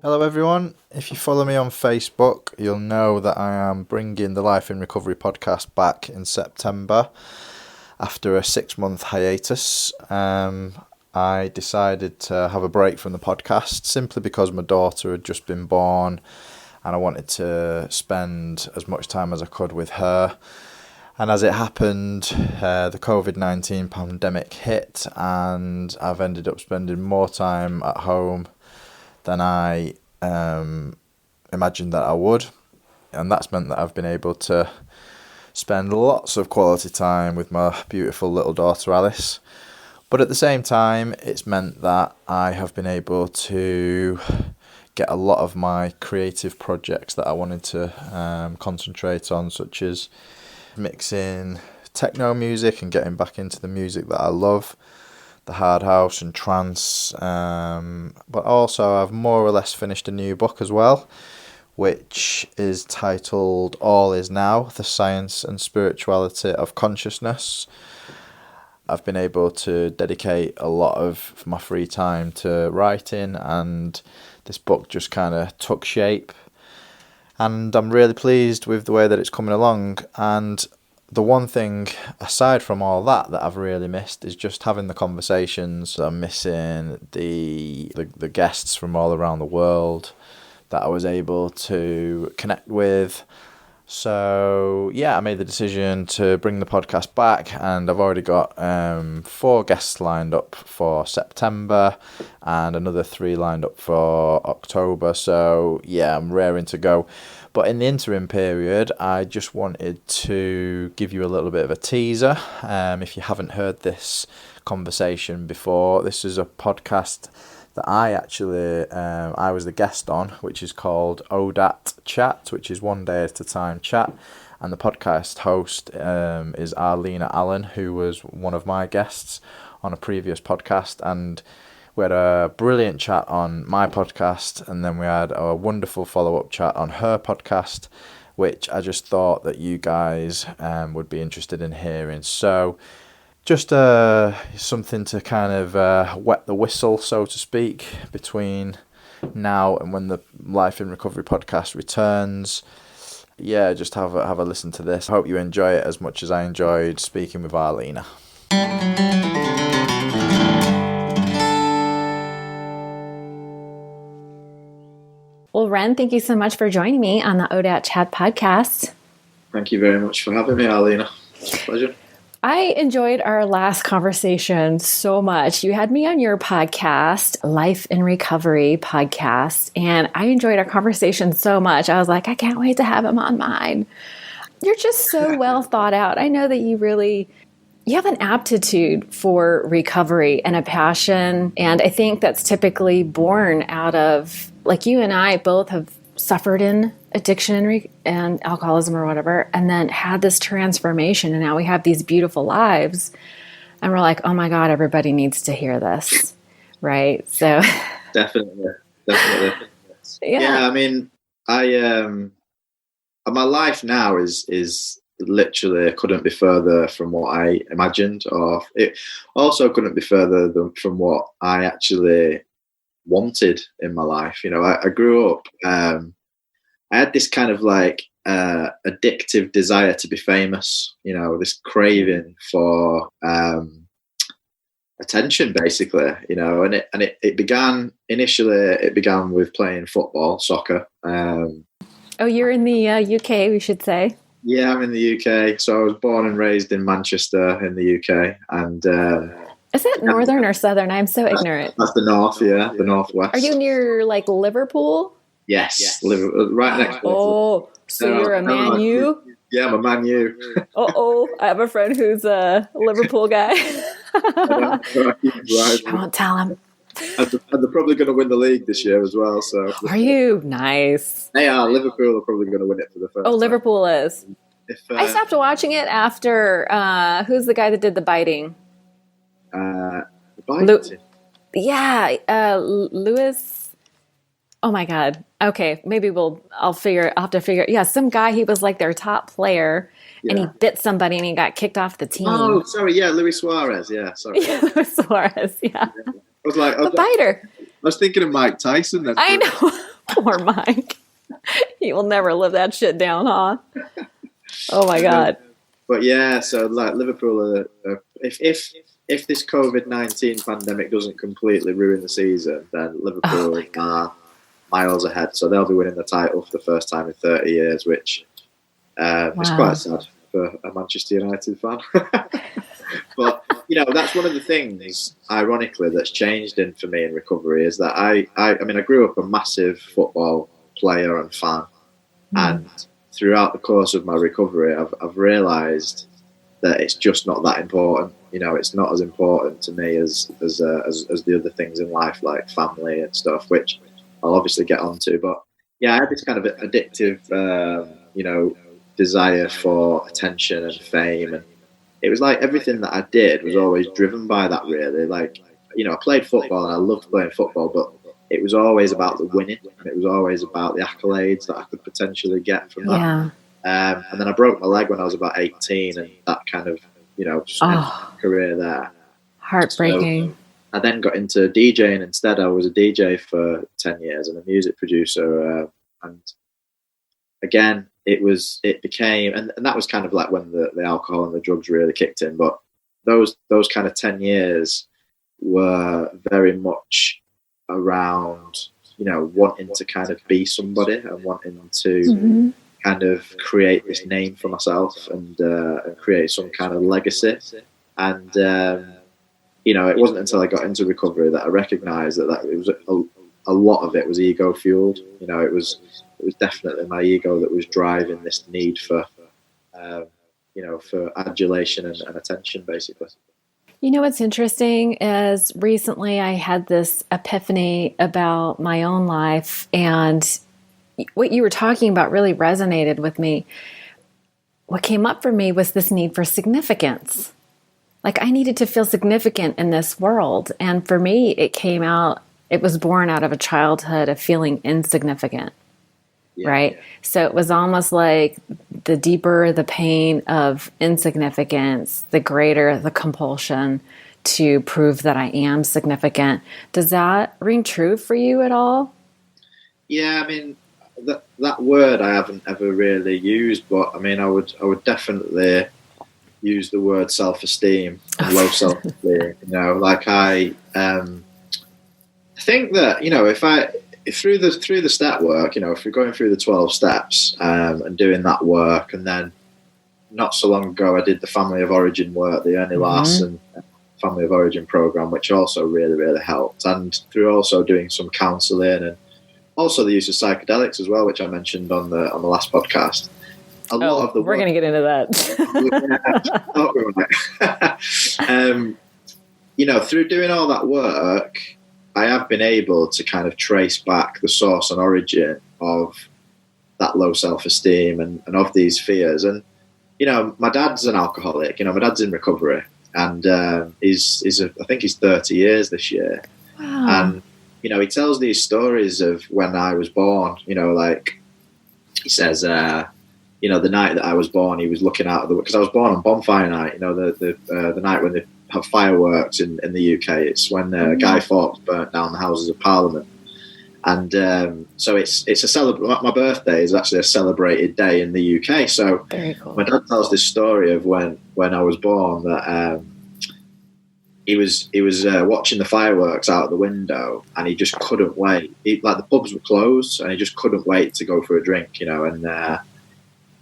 Hello everyone, if you follow me on Facebook, you'll know that I am bringing the Life in Recovery podcast back in September after a 6-month hiatus. I decided to have a break from the podcast simply because my daughter had just been born and I wanted to spend as much time as I could with her. And as it happened, the COVID-19 pandemic hit and I've ended up spending more time at home than I imagined that I would, and that's meant that I've been able to spend lots of quality time with my beautiful little daughter Alice, but at the same time it's meant that I have been able to get a lot of my creative projects that I wanted to concentrate on, such as mixing techno music and getting back into the music that I love, the hard house and trance, but also I've more or less finished a new book as well, which is titled All Is Now, The Science and Spirituality of Consciousness. I've been able to dedicate a lot of my free time to writing, and this book just kind of took shape, and I'm really pleased with the way that it's coming along. And the one thing, aside from all that I've really missed is just having the conversations. I'm missing the guests from all around the world that I was able to connect with. So yeah, I made the decision to bring the podcast back, and I've already got 4 guests lined up for September and another 3 lined up for October. So yeah, I'm raring to go. But in the interim period, I just wanted to give you a little bit of a teaser. If you haven't heard this conversation before, this is a podcast that I was the guest on, which is called ODAAT Chat, which is One Day at a Time Chat. And the podcast host is Arlina Allen, who was one of my guests on a previous podcast. And we had a brilliant chat on my podcast, and then we had a wonderful follow-up chat on her podcast, which I just thought that you guys would be interested in hearing. So just something to kind of wet the whistle, so to speak, between now and when the Life in Recovery podcast returns. Yeah, just have a listen to this. I hope you enjoy it as much as I enjoyed speaking with Arlina. Well, Ren, thank you so much for joining me on the ODAAT Chat podcast. Thank you very much for having me, Arlina. It's a pleasure. I enjoyed our last conversation so much. You had me on your podcast, Life in Recovery podcast, and I enjoyed our conversation so much. I was like, I can't wait to have him on mine. You're just so well thought out. I know that you have an aptitude for recovery and a passion, and I think that's typically born out of, like, you and I both have suffered in addiction and alcoholism or whatever, and then had this transformation, and now we have these beautiful lives, and we're like, oh my God, everybody needs to hear this, right? So definitely. Yeah, I mean, my life now is literally couldn't be further from what I imagined, or it also couldn't be further from what I actually wanted in my life. You know, I grew up, I had this kind of like addictive desire to be famous, you know, this craving for attention, basically, you know, and it began with playing football, soccer. Oh, you're in the UK, we should say. Yeah, I'm in the UK. So I was born and raised in Manchester in the UK, and is that northern or southern? I'm so ignorant. That's the north, yeah, the northwest. Are you near like Liverpool? Yes. Right next to Oh, so you're a Man U? Yeah, I'm a Man U. I have a friend who's a Liverpool guy. I won't tell him. And they're probably going to win the league this year as well. So are you? Nice. They are. Liverpool are probably going to win it for the first time. Liverpool is. I stopped watching it after, who's the guy that did the biting? Lewis. Oh my God. Okay, maybe I'll have to figure. Yeah, some guy, he was like their top player, and he bit somebody and he got kicked off the team. Oh, sorry. Yeah, Luis Suarez. Yeah, sorry. Yeah, Luis Suarez. Yeah. I was like, the biter. I was thinking of Mike Tyson. I know. Poor Mike. He will never live that shit down, huh? Oh my God. But yeah, so like Liverpool, if this COVID-19 pandemic doesn't completely ruin the season, then Liverpool are miles ahead. So they'll be winning the title for the first time in 30 years, which is quite sad for a Manchester United fan. But, you know, that's one of the things, ironically, that's changed for me in recovery is that I mean, I grew up a massive football player and fan. And throughout the course of my recovery, I've realised that it's just not that important. You know, it's not as important to me as the other things in life, like family and stuff, which I'll obviously get onto. But yeah, I had this kind of addictive, you know, desire for attention and fame, and it was like everything that I did was always driven by that. Really, like, you know, I played football and I loved playing football, but it was always about the winning, and it was always about the accolades that I could potentially get from that. Yeah. And then I broke my leg when I was about 18, and that kind of, you know, just ended my career there. Heartbreaking. So I then got into DJing instead. I was a DJ for 10 years and a music producer. And again, it became, and that was kind of like when the alcohol and the drugs really kicked in. But those kind of 10 years were very much around, you know, wanting to kind of be somebody and wanting to kind of create this name for myself and create some kind of legacy. And you know, it wasn't until I got into recovery that I recognised that it was a lot of it was ego fueled. You know, it was definitely my ego that was driving this need for you know, for adulation and attention, basically. You know, what's interesting is recently I had this epiphany about my own life, and what you were talking about really resonated with me. What came up for me was this need for significance. Like, I needed to feel significant in this world. And for me, it was born out of a childhood of feeling insignificant. Yeah, right? Yeah. So it was almost like the deeper the pain of insignificance, the greater the compulsion to prove that I am significant. Does that ring true for you at all? Yeah, I mean, that word I haven't ever really used, but I mean, I would definitely use the word self-esteem and low self-esteem. You know, like I think that, you know, if through the step work, you know, if you're going through the 12 steps and doing that work, and then not so long ago I did the family of origin work, the Ernie Larson family of origin program, which also really, really helped, and through also doing some counselling and also the use of psychedelics as well, which I mentioned on the last podcast. A lot of the we're going to get into that. You know, through doing all that work, I have been able to kind of trace back the source and origin of that low self-esteem and of these fears. And, you know, my dad's an alcoholic. You know, my dad's in recovery, and I think he's 30 years this year. Wow. And, you know, he tells these stories of when I was born. You know, like he says, you know, the night that I was born, he was looking out of because I was born on bonfire night. You know, the night when they have fireworks in the UK. It's when Guy Fawkes burnt down the Houses of Parliament, and so it's a my birthday is actually a celebrated day in the UK. So very cool. My dad tells this story of when I was born that he was watching the fireworks out the window, and he just couldn't wait. Like the pubs were closed, and he just couldn't wait to go for a drink. You know,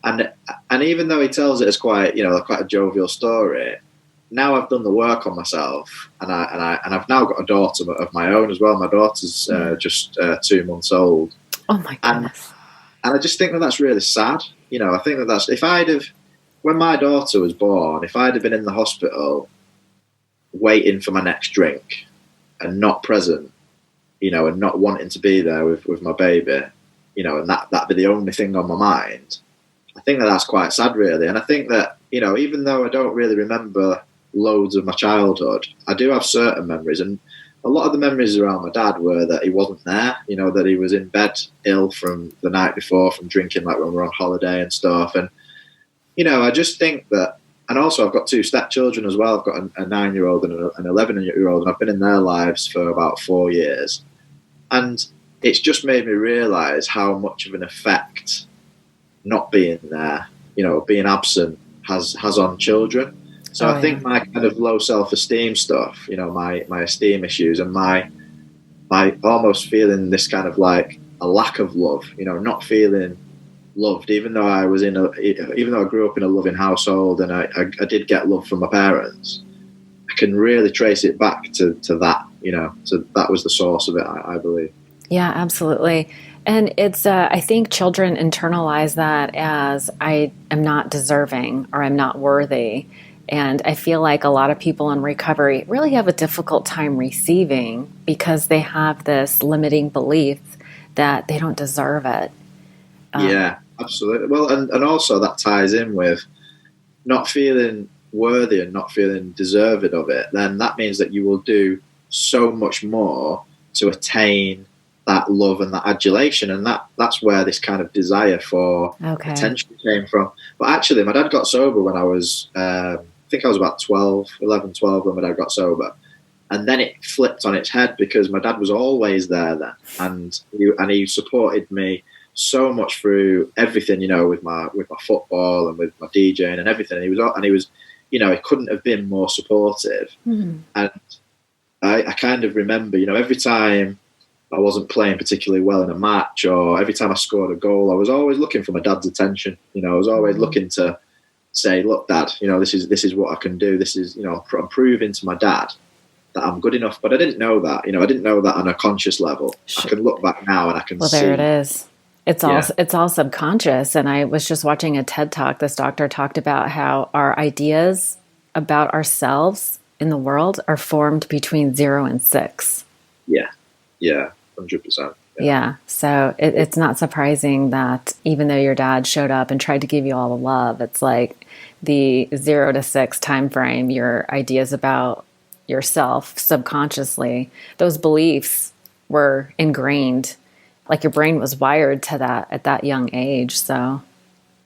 and even though he tells it as quite a jovial story, now I've done the work on myself, and I've now got a daughter of my own as well. My daughter's just 2 months old. Oh my goodness! And I just think that that's really sad. You know, I think that that's when my daughter was born, if I'd have been in the hospital waiting for my next drink and not present, you know, and not wanting to be there with my baby, you know, and that'd be the only thing on my mind, I think that that's quite sad, really. And I think that, you know, even though I don't really remember loads of my childhood, I do have certain memories, and a lot of the memories around my dad were that he wasn't there, you know, that he was in bed ill from the night before from drinking, like when we were on holiday and stuff. And, you know, I just think that, and also I've got 2 stepchildren as well. I've got a 9-year-old and an 11-year-old, and I've been in their lives for about 4 years. And it's just made me realize how much of an effect not being there, being absent has on children. So I think my kind of low self-esteem stuff, my esteem issues, and my almost feeling this kind of like a lack of love, not feeling loved, even though I grew up in a loving household and I did get love from my parents. I can really trace it back to that, so that was the source of it, I believe. Yeah, absolutely. And it's, I think children internalize that as I am not deserving or I'm not worthy. And I feel like a lot of people in recovery really have a difficult time receiving because they have this limiting belief that they don't deserve it. Yeah, absolutely. Well, and also that ties in with not feeling worthy and not feeling deserving of it. Then that means that you will do so much more to attain that love and that adulation, and that's where this kind of desire for attention came from. But actually, my dad got sober when I was, I think I was about 11, 12 when my dad got sober. And then it flipped on its head because my dad was always there then. And he supported me so much through everything, with my football and with my DJing and everything. And he was, he couldn't have been more supportive. Mm-hmm. And I kind of remember, every time I wasn't playing particularly well in a match, or every time I scored a goal, I was always looking for my dad's attention. I was always looking to say, look, Dad, this is what I can do. This is, I'm proving to my dad that I'm good enough. But I didn't know that, I didn't know that on a conscious level. Sure. I can look back now and I can see. Well, there it is. It's all subconscious. And I was just watching a TED Talk. This doctor talked about how our ideas about ourselves in the world are formed between 0 and 6. Yeah. 100%. Yeah. So it's not surprising that even though your dad showed up and tried to give you all the love, it's like the 0 to 6 time frame, your ideas about yourself subconsciously, those beliefs were ingrained, like your brain was wired to that at that young age. So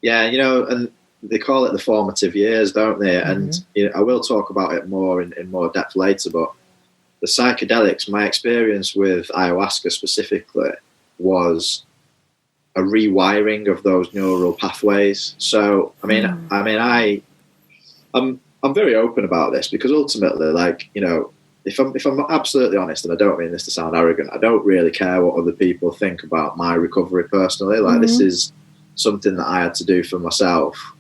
yeah, and they call it the formative years, don't they? Mm-hmm. And I will talk about it more in more depth later, but the psychedelics, my experience with ayahuasca specifically was a rewiring of those neural pathways. So, I'm very open about this because ultimately, like, if I'm absolutely honest, and I don't mean this to sound arrogant, I don't really care what other people think about my recovery personally. Like, This is something that I had to do for myself.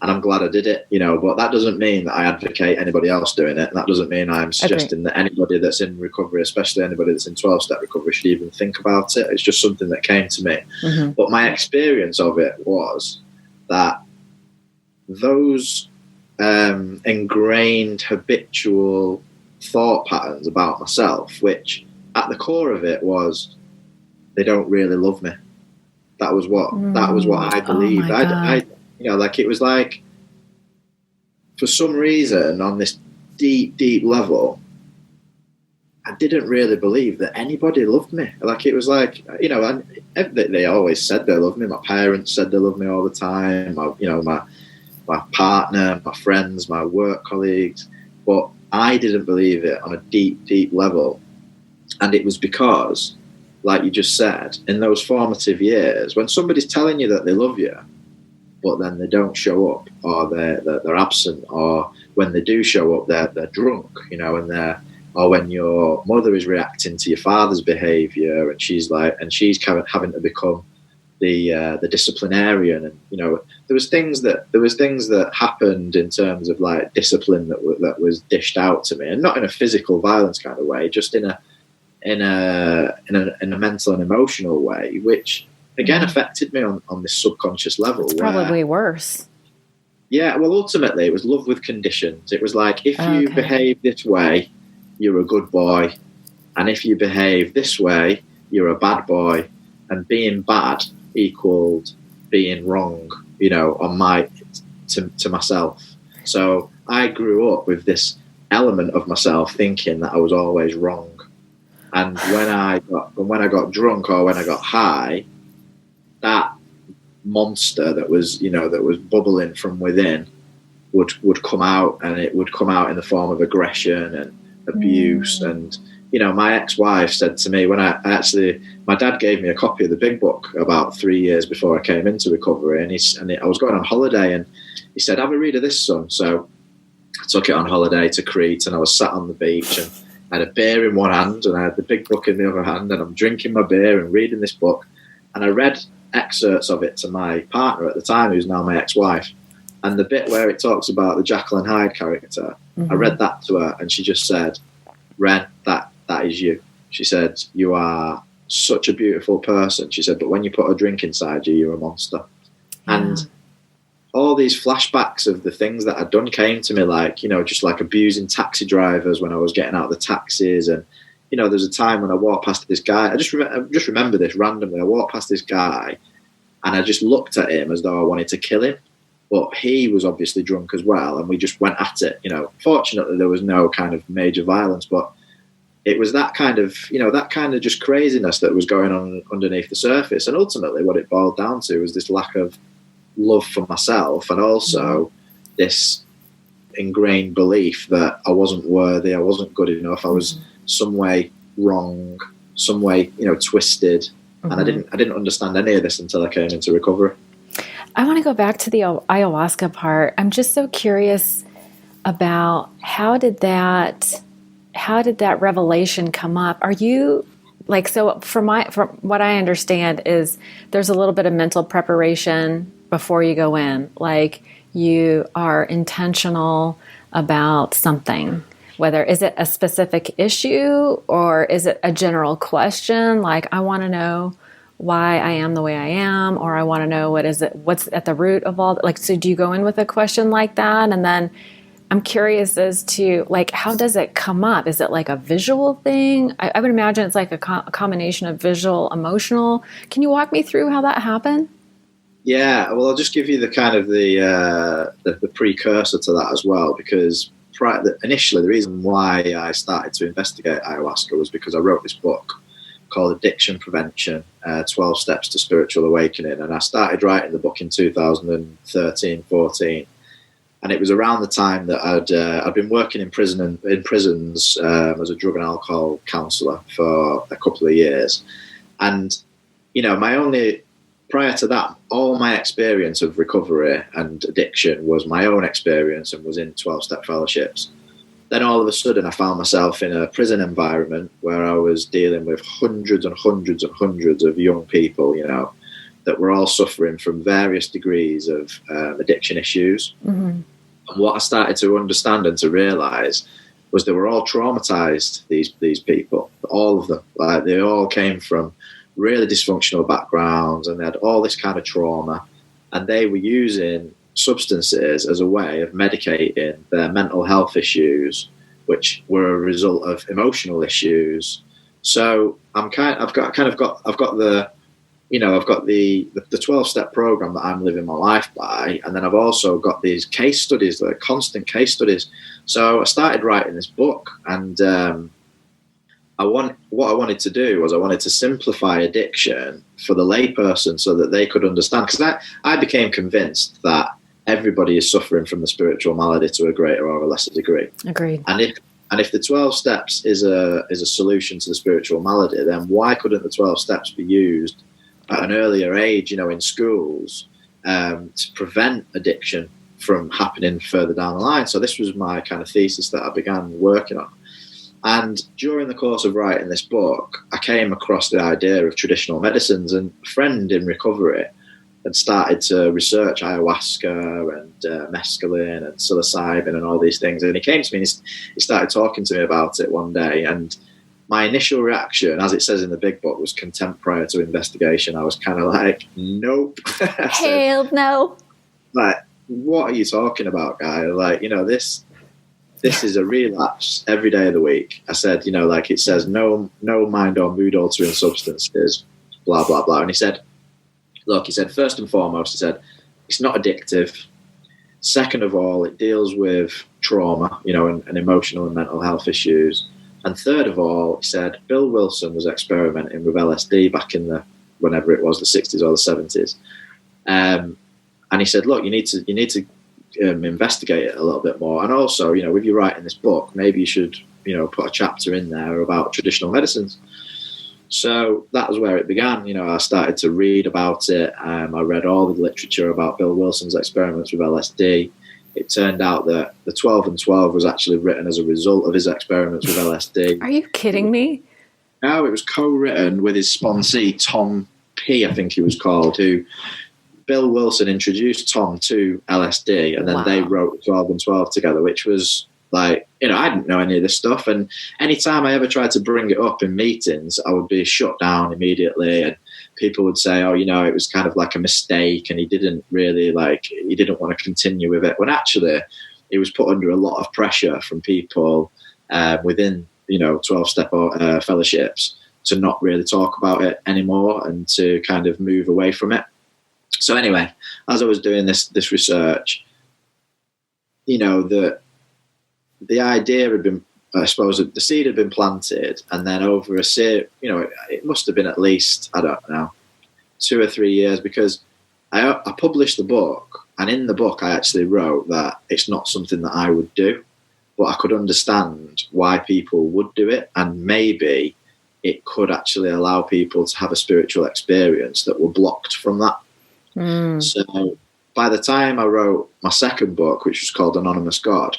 And I'm glad I did it, but that doesn't mean that I advocate anybody else doing it. And that doesn't mean I'm suggesting that anybody that's in recovery, especially anybody that's in 12-step recovery, should even think about it. It's just something that came to me. Mm-hmm. But my experience of it was that those ingrained habitual thought patterns about myself, which at the core of it was they don't really love me. That was what I believed. It was like, for some reason, on this deep, deep level, I didn't really believe that anybody loved me. Like, it was like, they always said they loved me. My parents said they loved me all the time. My partner, my friends, my work colleagues. But I didn't believe it on a deep, deep level. And it was because, like you just said, in those formative years, when somebody's telling you that they love you, but then they don't show up, or they're absent, or when they do show up, they're drunk, or when your mother is reacting to your father's behaviour, and she's kind of having to become the disciplinarian, and there was things that happened in terms of like discipline that was dished out to me, and not in a physical violence kind of way, just in a mental and emotional way, which again affected me on this subconscious level. It's probably worse. Yeah, well, ultimately it was love with conditions. It was like, if you behave this way, you're a good boy, and if you behave this way, you're a bad boy, and being bad equaled being wrong, to myself. So I grew up with this element of myself thinking that I was always wrong, and when I got drunk or when I got high, that monster that was bubbling from within would come out, and it would come out in the form of aggression and abuse and my ex-wife said to me when my dad gave me a copy of the big book about 3 years before I came into recovery, and I was going on holiday, and he said, have a read of this, son. So I took it on holiday to Crete, and I was sat on the beach, and I had a beer in one hand and I had the big book in the other hand, and I'm drinking my beer and reading this book, and I read excerpts of it to my partner at the time, who's now my ex-wife, and the bit where it talks about the Jekyll and Hyde character, I read that to her, and she just said, Ren, that is you. She said, you are such a beautiful person. She said, but when you put a drink inside you, you're a monster. Yeah. And all these flashbacks of the things that I'd done came to me, like, just like abusing taxi drivers when I was getting out of the taxis. And, there's a time when I walked past this guy. I just remember this randomly. I walked past this guy and I just looked at him as though I wanted to kill him. But he was obviously drunk as well. And we just went at it. Fortunately, there was no kind of major violence, but it was that kind of just craziness that was going on underneath the surface. And ultimately what it boiled down to was this lack of love for myself, and also this ingrained belief that I wasn't worthy, I wasn't good enough, I was some way wrong, some way twisted, and I didn't understand any of this until I came into recovery. I want to go back to the ayahuasca part. I'm just so curious about how did that revelation come up? Are you so from what I understand is there's a little bit of mental preparation before you go in, like you are intentional about something, whether is it a specific issue or is it a general question, like I want to know why I am the way I am, or I want to know what's at the root of all that. So do you go in with a question like that? And then I'm curious as to how does it come up? Is it like a visual thing? I would imagine it's like a combination of visual, emotional. Can you walk me through how that happened? Yeah, well, I'll just give you the kind of the precursor to that as well, because initially the reason why I started to investigate ayahuasca was because I wrote this book called Addiction Prevention, 12 Steps to Spiritual Awakening, and I started writing the book in 2013-14, and it was around the time that I'd been working in prisons as a drug and alcohol counsellor for a couple of years, and prior to that, all my experience of recovery and addiction was my own experience and was in 12-step fellowships. Then all of a sudden I found myself in a prison environment where I was dealing with hundreds and hundreds and hundreds of young people, that were all suffering from various degrees of addiction issues. And what I started to understand and to realise was they were all traumatised, these people, all of them. Like, they all came from really dysfunctional backgrounds and they had all this kind of trauma, and they were using substances as a way of medicating their mental health issues, which were a result of emotional issues. So I've got the 12-step program that I'm living my life by, and then I've also got these case studies, the constant case studies. So I started writing this book, and what I wanted to do was I wanted to simplify addiction for the layperson so that they could understand, because I became convinced that everybody is suffering from the spiritual malady to a greater or a lesser degree. Agreed. And if the 12 steps is a solution to the spiritual malady, then why couldn't the 12 steps be used at an earlier age, in schools, to prevent addiction from happening further down the line? So this was my kind of thesis that I began working on. And during the course of writing this book, I came across the idea of traditional medicines, and a friend in recovery had started to research ayahuasca and mescaline and psilocybin and all these things. And he came to me and he started talking to me about it one day. And my initial reaction, as it says in the big book, was contempt prior to investigation. I was kind of like, nope. Hell no. Like, what are you talking about, guy? Like, this is a relapse every day of the week. I said, it says no mind or mood altering substances, blah, blah, blah. And he said, first and foremost, he said, it's not addictive. Second of all, it deals with trauma, and emotional and mental health issues. And third of all, he said, Bill Wilson was experimenting with LSD back in whenever it was, the 60s or the 70s. And he said, look, you need to investigate it a little bit more. And also, with you writing this book, maybe you should put a chapter in there about traditional medicines. So that was where it began. I started to read about it. I read all the literature about Bill Wilson's experiments with LSD. It turned out that the 12 and 12 was actually written as a result of his experiments with LSD. Are you kidding me? No, it was co-written with his sponsee, Tom P., I think he was called, who Bill Wilson introduced Tom to LSD, and then they wrote 12 and 12 together, which was like, I didn't know any of this stuff. And anytime I ever tried to bring it up in meetings, I would be shut down immediately. And people would say, oh, it was kind of like a mistake, and he didn't want to continue with it. When actually he was put under a lot of pressure from people within, 12-step fellowships to not really talk about it anymore and to kind of move away from it. So anyway, as I was doing this research, the idea had been, I suppose, the seed had been planted, and then over it must have been at least, I don't know, 2 or 3 years, because I published the book, and in the book I actually wrote that it's not something that I would do, but I could understand why people would do it, and maybe it could actually allow people to have a spiritual experience that were blocked from that. So by the time I wrote my second book, which was called Anonymous God,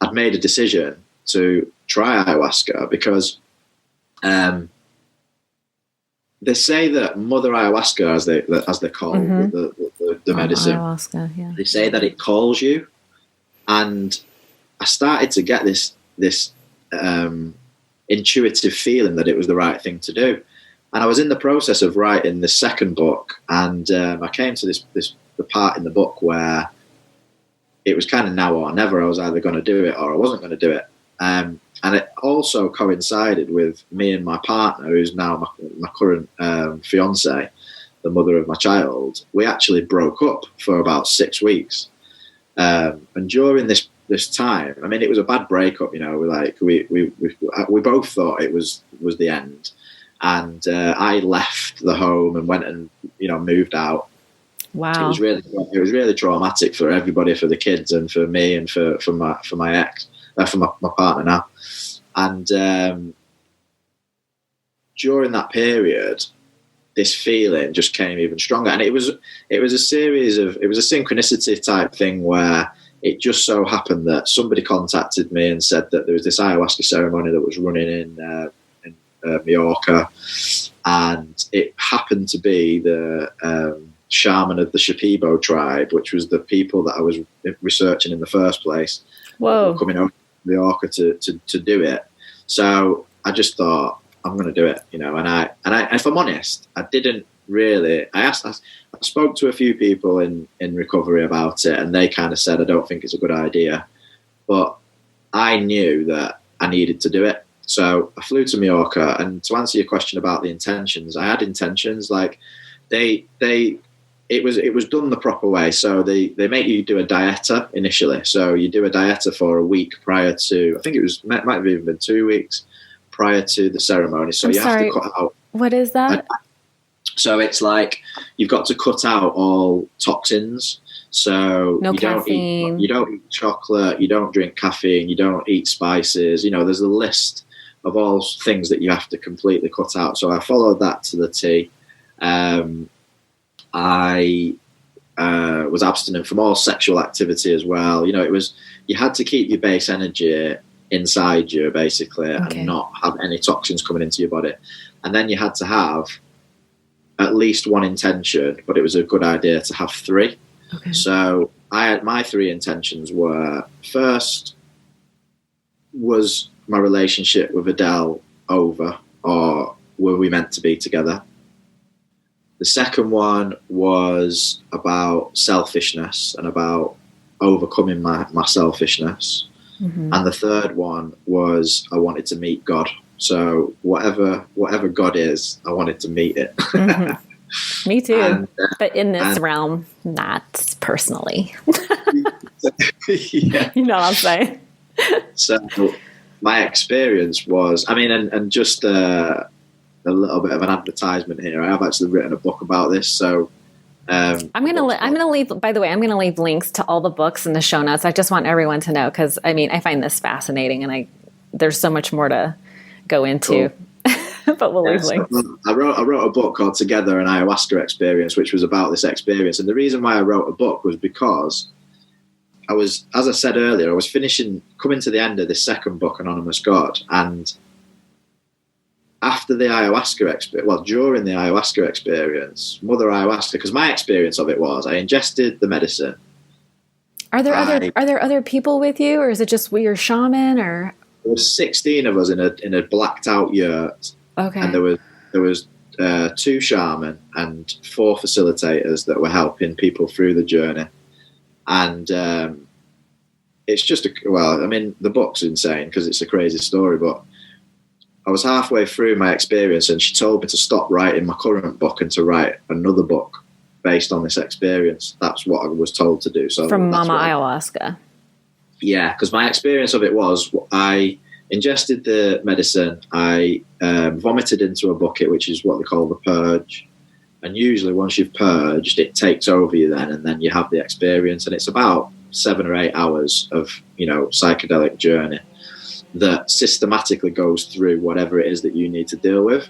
I'd made a decision to try ayahuasca because they say that Mother Ayahuasca, as they call the medicine, ayahuasca, yeah. They say that it calls you, and I started to get this intuitive feeling that it was the right thing to do. And I was in the process of writing the second book, and I came to the part in the book where it was kind of now or never. I was either going to do it or I wasn't going to do it. And it also coincided with me and my partner, who's now my current fiance, the mother of my child. We actually broke up for about 6 weeks. And during this time, I mean, it was a bad breakup. We both thought it was the end. And I left the home and went and moved out. Wow. It was really traumatic for everybody, for the kids and for me and for my ex, for my partner now. And during that period, this feeling just came even stronger. And it was a synchronicity type thing where it just so happened that somebody contacted me and said that there was this ayahuasca ceremony that was running in Mallorca, and it happened to be the shaman of the Shipibo tribe, which was the people that I was researching in the first place. Whoa! Coming over to Mallorca to do it. So I just thought, I'm going to do it, And I, if I'm honest, I didn't really. I spoke to a few people in recovery about it, and they kind of said, I don't think it's a good idea, but I knew that I needed to do it. So I flew to Mallorca, and to answer your question about the intentions, I had intentions. Like it was done the proper way. So they make you do a dieta initially. So you do a dieta for a week prior to, I think might have even been 2 weeks prior to the ceremony. So have to cut out. What is that? So it's like you've got to cut out all toxins. So no caffeine. You don't eat chocolate, you don't drink caffeine, you don't eat spices. There's a list of all things that you have to completely cut out. So I followed that to the T. I was abstinent from all sexual activity as well. You had to keep your base energy inside you, basically, and not have any toxins coming into your body. And then you had to have at least one intention, but it was a good idea to have 3. Okay. So my 3 intentions were, first, was my relationship with Adele over, or were we meant to be together? The second one was about selfishness and about overcoming my selfishness. Mm-hmm. And the third one was I wanted to meet God. So whatever God is, I wanted to meet it. Mm-hmm. Me too. But in this realm, not personally. Yeah. You know what I'm saying? So my experience was, and just a little bit of an advertisement here. I have actually written a book about this. So I'm gonna leave. By the way, I'm gonna leave links to all the books in the show notes. I just want everyone to know, because I find this fascinating, and there's so much more to go into. Cool. But we'll leave links. I wrote a book called Together, an Ayahuasca Experience, which was about this experience. And the reason why I wrote a book was because I was, as I said earlier, I was coming to the end of this second book, Anonymous God, and after the ayahuasca experience, during the ayahuasca experience, Mother Ayahuasca, because my experience of it was I ingested the medicine. Are there other people with you, or is it just your shaman? Or there was 16 of us in a blacked out yurt. Okay. And there was 2 shaman and 4 facilitators that were helping people through the journey. And it's just the book's insane because it's a crazy story, but I was halfway through my experience and she told me to stop writing my current book and to write another book based on this experience. That's what I was told to do. So from Mama Ayahuasca. Yeah, because my experience of it was I ingested the medicine, I vomited into a bucket, which is what they call the purge. And usually once you've purged, it takes over you then, and then you have the experience. And it's about 7 or 8 hours of, psychedelic journey that systematically goes through whatever it is that you need to deal with.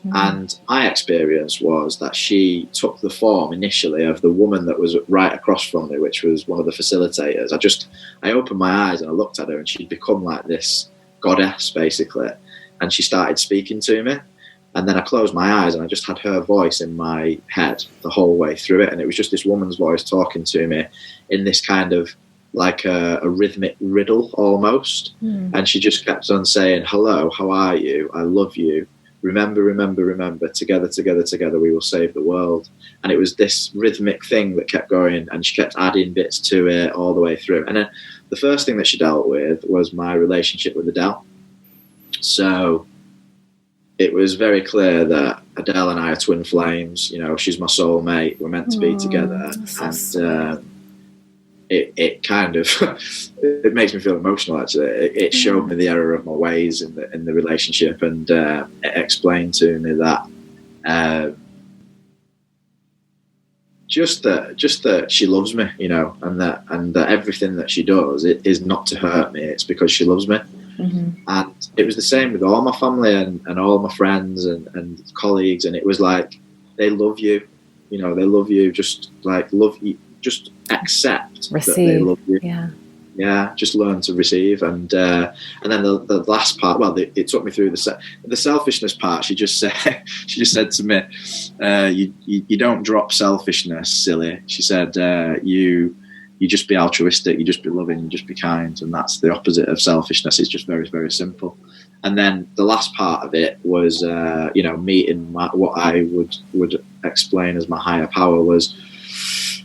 Mm-hmm. And my experience was that she took the form initially of the woman that was right across from me, which was one of the facilitators. I opened my eyes and I looked at her, and she'd become like this goddess, basically. And she started speaking to me. And then I closed my eyes and I just had her voice in my head the whole way through it. And it was just this woman's voice talking to me in this kind of like a rhythmic riddle almost. Mm. And she just kept on saying, hello, how are you? I love you. Remember, remember, remember. Together, together, together, we will save the world. And it was this rhythmic thing that kept going, and she kept adding bits to it all the way through. And then the first thing that she dealt with was my relationship with Adele. So it was very clear that Adele and I are twin flames. She's my soulmate. We're meant to be together. And it kind of it makes me feel emotional. Actually, it showed me the error of my ways in the relationship, and it explained to me that just that she loves me, and that everything that she does it is not to hurt me. It's because she loves me. Mm-hmm. And it was the same with all my family and all my friends and colleagues, and it was like they love you, they love you, just like love you, just accept receive. That they love you. Yeah, just learn to receive. And then the last part, it took me through the selfishness part. She just said to me, you don't drop selfishness, silly. She said, you just be altruistic, you just be loving, you just be kind. And that's the opposite of selfishness. It's just very, very simple. And then the last part of it was, meeting what I would explain as my higher power was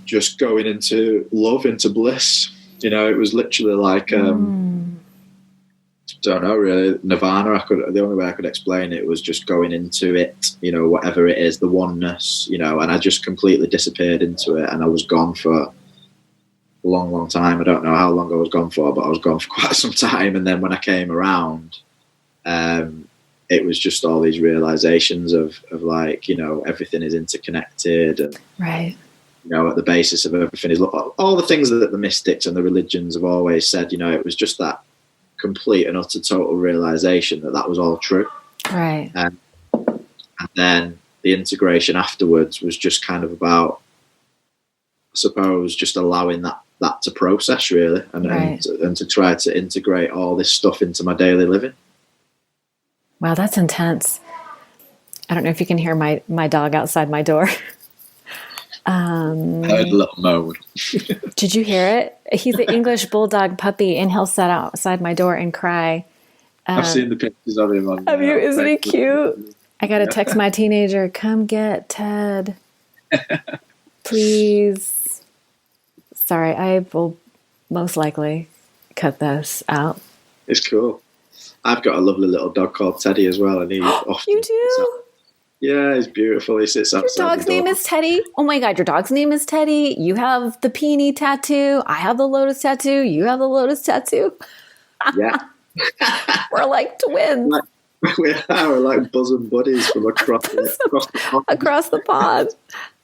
just going into love, into bliss. It was literally like, don't know really, nirvana. The only way I could explain it was just going into it, whatever it is, the oneness, and I just completely disappeared into it, and I was gone for a long, long time. I don't know how long I was gone for, but I was gone for quite some time. And then when I came around, it was just all these realizations of like, everything is interconnected, and right. At the basis of everything is all the things that the mystics and the religions have always said. It was just that complete and utter total realization that was all true. Right. And then the integration afterwards was just kind of about, I suppose, just allowing that to process really, and to try to integrate all this stuff into my daily living. Wow, that's intense. I don't know if you can hear my dog outside my door. I heard a little moan. Did you hear it? He's an English bulldog puppy, and he'll sit outside my door and cry. I've seen the pictures of him on. Have you? Isn't he cute? I got to text my teenager, come get Ted. Please. Sorry, I will most likely cut this out. It's cool. I've got a lovely little dog called Teddy as well, and he often. You do? Yeah, he's beautiful. He sits outside. Your dog's name is Teddy? Oh my God, your dog's name is Teddy. You have the peony tattoo. I have the lotus tattoo. You have the lotus tattoo. Yeah. We're like twins. We're like bosom buddies from across the pond. Across the pond.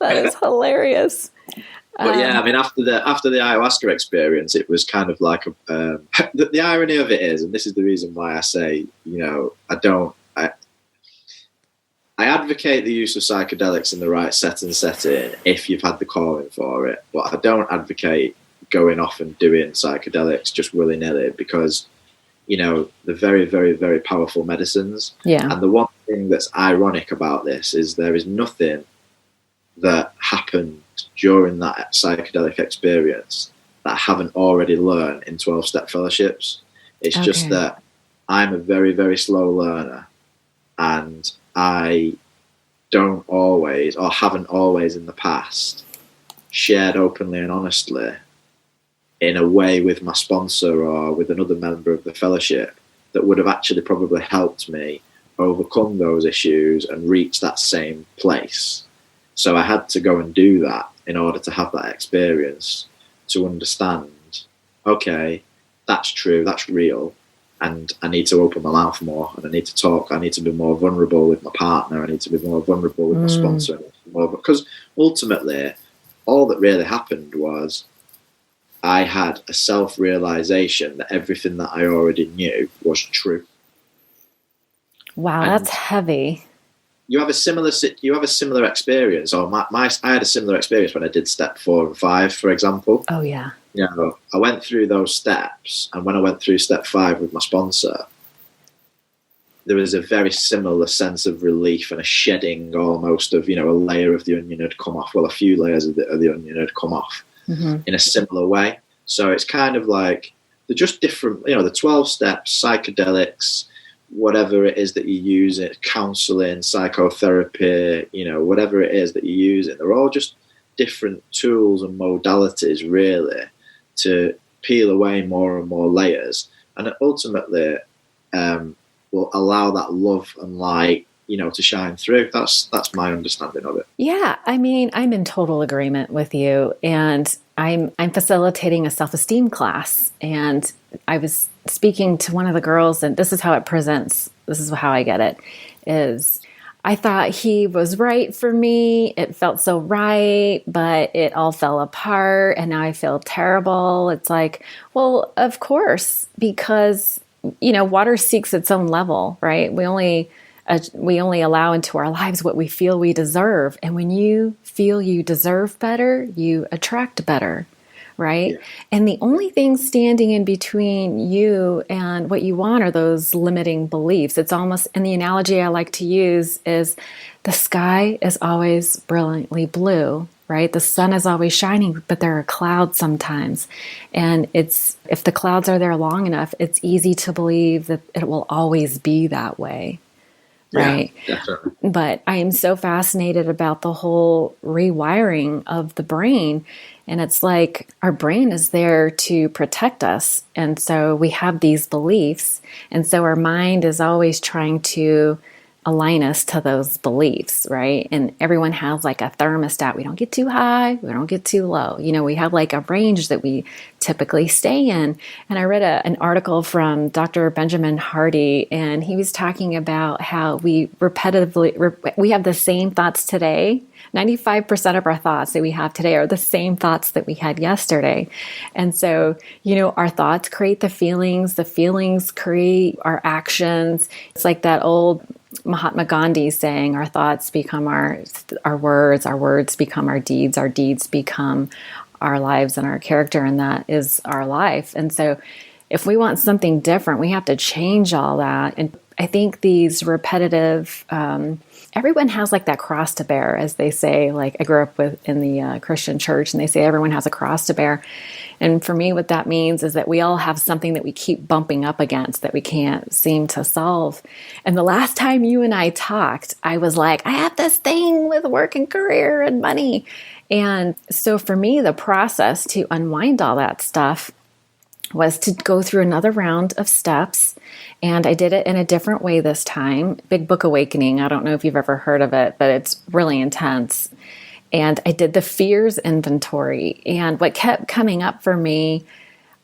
That is hilarious. But yeah, I mean, after the ayahuasca experience, it was kind of like the irony of it is, and this is the reason why I say, I advocate the use of psychedelics in the right setting if you've had the calling for it, but I don't advocate going off and doing psychedelics just willy-nilly, because they're very, very, very powerful medicines. Yeah. And the one thing that's ironic about this is there is nothing that happened during that psychedelic experience that I haven't already learned in 12-step fellowships. It's just that I'm a very, very slow learner, and I don't always, or haven't always in the past, shared openly and honestly in a way with my sponsor or with another member of the fellowship that would have actually probably helped me overcome those issues and reach that same place. So I had to go and do that in order to have that experience, to understand, okay, that's true, that's real, and I need to open my mouth more, and I need to talk, I need to be more vulnerable with my partner, I need to be more vulnerable with my sponsor, because ultimately all that really happened was I had a self-realization that everything that I already knew was true. Wow, and that's heavy. You have a similar experience, or I had a similar experience when I did step 4 and 5, for example. Oh yeah. I went through those steps, and when I went through step 5 with my sponsor, there was a very similar sense of relief and a shedding almost of, a layer of the onion had come off. Well, a few layers of the onion had come off in a similar way. So it's kind of like they're just different, the 12 steps, psychedelics, whatever it is that you use it, counseling, psychotherapy, whatever it is that you use it, they're all just different tools and modalities really to peel away more and more layers, and ultimately will allow that love and light to shine through. That's my understanding of it. Yeah, I mean, I'm in total agreement with you, and I'm facilitating a self-esteem class, and I was speaking to one of the girls, and this is how it presents. This is how I get it, is I thought he was right for me. It felt so right, but it all fell apart, and now I feel terrible. It's like, well, of course, because, water seeks its own level, right? We only allow into our lives what we feel we deserve. And when you feel you deserve better, you attract better, right? Yeah. And the only thing standing in between you and what you want are those limiting beliefs. It's almost, and the analogy I like to use is the sky is always brilliantly blue, right? The sun is always shining, but there are clouds sometimes. And if the clouds are there long enough, it's easy to believe that it will always be that way. Right. Yeah, definitely. But I am so fascinated about the whole rewiring of the brain. And it's like our brain is there to protect us. And so we have these beliefs. And so our mind is always trying to align us to those beliefs, right? And everyone has like a thermostat. We don't get too high, we don't get too low. We have like a range that we typically stay in. And I read an article from Dr. Benjamin Hardy, and he was talking about how we we have the same thoughts today. 95% of our thoughts that we have today are the same thoughts that we had yesterday. And so, our thoughts create the feelings create our actions. It's like that old Mahatma Gandhi saying, our thoughts become our words become our deeds become our lives and our character, and that is our life. And so if we want something different, we have to change all that. And I think these repetitive, everyone has like that cross to bear, as they say. Like I grew up in the Christian church, and they say everyone has a cross to bear. And for me, what that means is that we all have something that we keep bumping up against that we can't seem to solve. And the last time you and I talked, I was like, I have this thing with work and career and money. And so for me, the process to unwind all that stuff was to go through another round of steps. And I did it in a different way this time. Big Book Awakening. I don't know if you've ever heard of it, but it's really intense. And I did the fears inventory. And what kept coming up for me,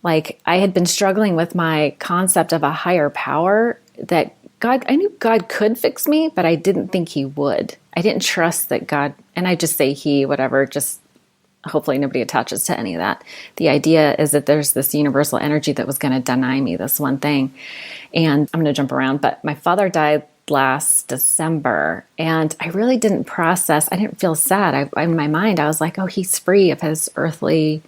like I had been struggling with my concept of a higher power, that God, I knew God could fix me, but I didn't think he would. I didn't trust that God, and I just say he, whatever, just hopefully nobody attaches to any of that. The idea is that there's this universal energy that was going to deny me this one thing. And I'm going to jump around, but my father died last December, and I really didn't process. I didn't feel sad. In my mind, I was like, oh, he's free of his earthly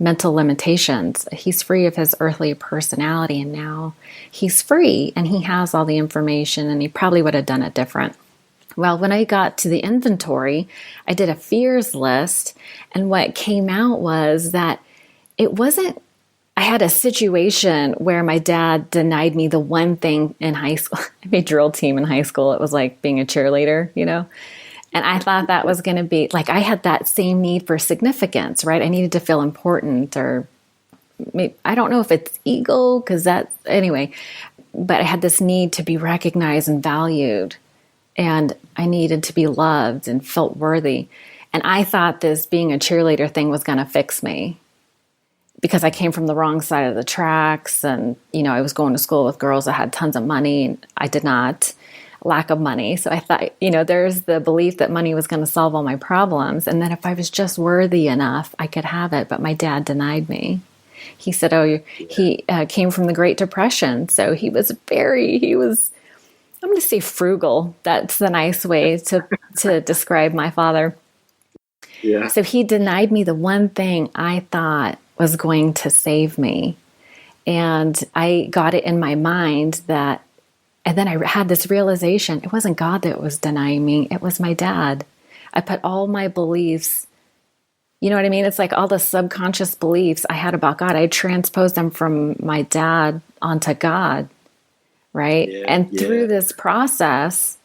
mental limitations. He's free of his earthly personality, and now he's free and he has all the information, and he probably would have done it different. Well, when I got to the inventory, I did a fears list, and what came out was that it wasn't, I had a situation where my dad denied me the one thing in high school. I made drill team in high school. It was like being a cheerleader, you know? And I thought that was going to be, like, I had that same need for significance, right? I needed to feel important, or maybe, I don't know if it's ego, because that, anyway, but I had this need to be recognized and valued, and I needed to be loved and felt worthy. And I thought this being a cheerleader thing was going to fix me, because I came from the wrong side of the tracks, and, you know, I was going to school with girls that had tons of money, and I did not. Lack of money. So I thought, you know, there's the belief that money was going to solve all my problems, and that if I was just worthy enough, I could have it. But my dad denied me. He said, he came from the Great Depression. So he was, I'm going to say frugal. That's the nice way to describe my father. Yeah. So he denied me the one thing I thought was going to save me. And I got it in my mind that, and then I had this realization, it wasn't God that was denying me, it was my dad. I put all my beliefs, you know what I mean? It's like all the subconscious beliefs I had about God, I transposed them from my dad onto God, right? Yeah, and through this process,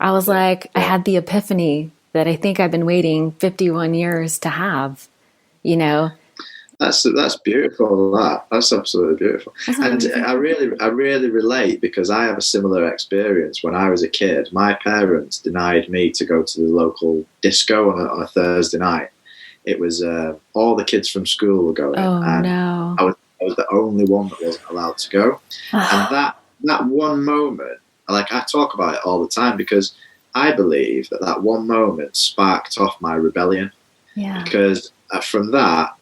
I was I had the epiphany that I think I've been waiting 51 years to have, you know? That's beautiful. That's absolutely beautiful. And I really relate, because I have a similar experience. When I was a kid, my parents denied me to go to the local disco on a Thursday night. It was all the kids from school were going, and no. I was the only one that wasn't allowed to go. And that one moment, like, I talk about it all the time, because I believe that one moment sparked off my rebellion. Yeah. Because from that,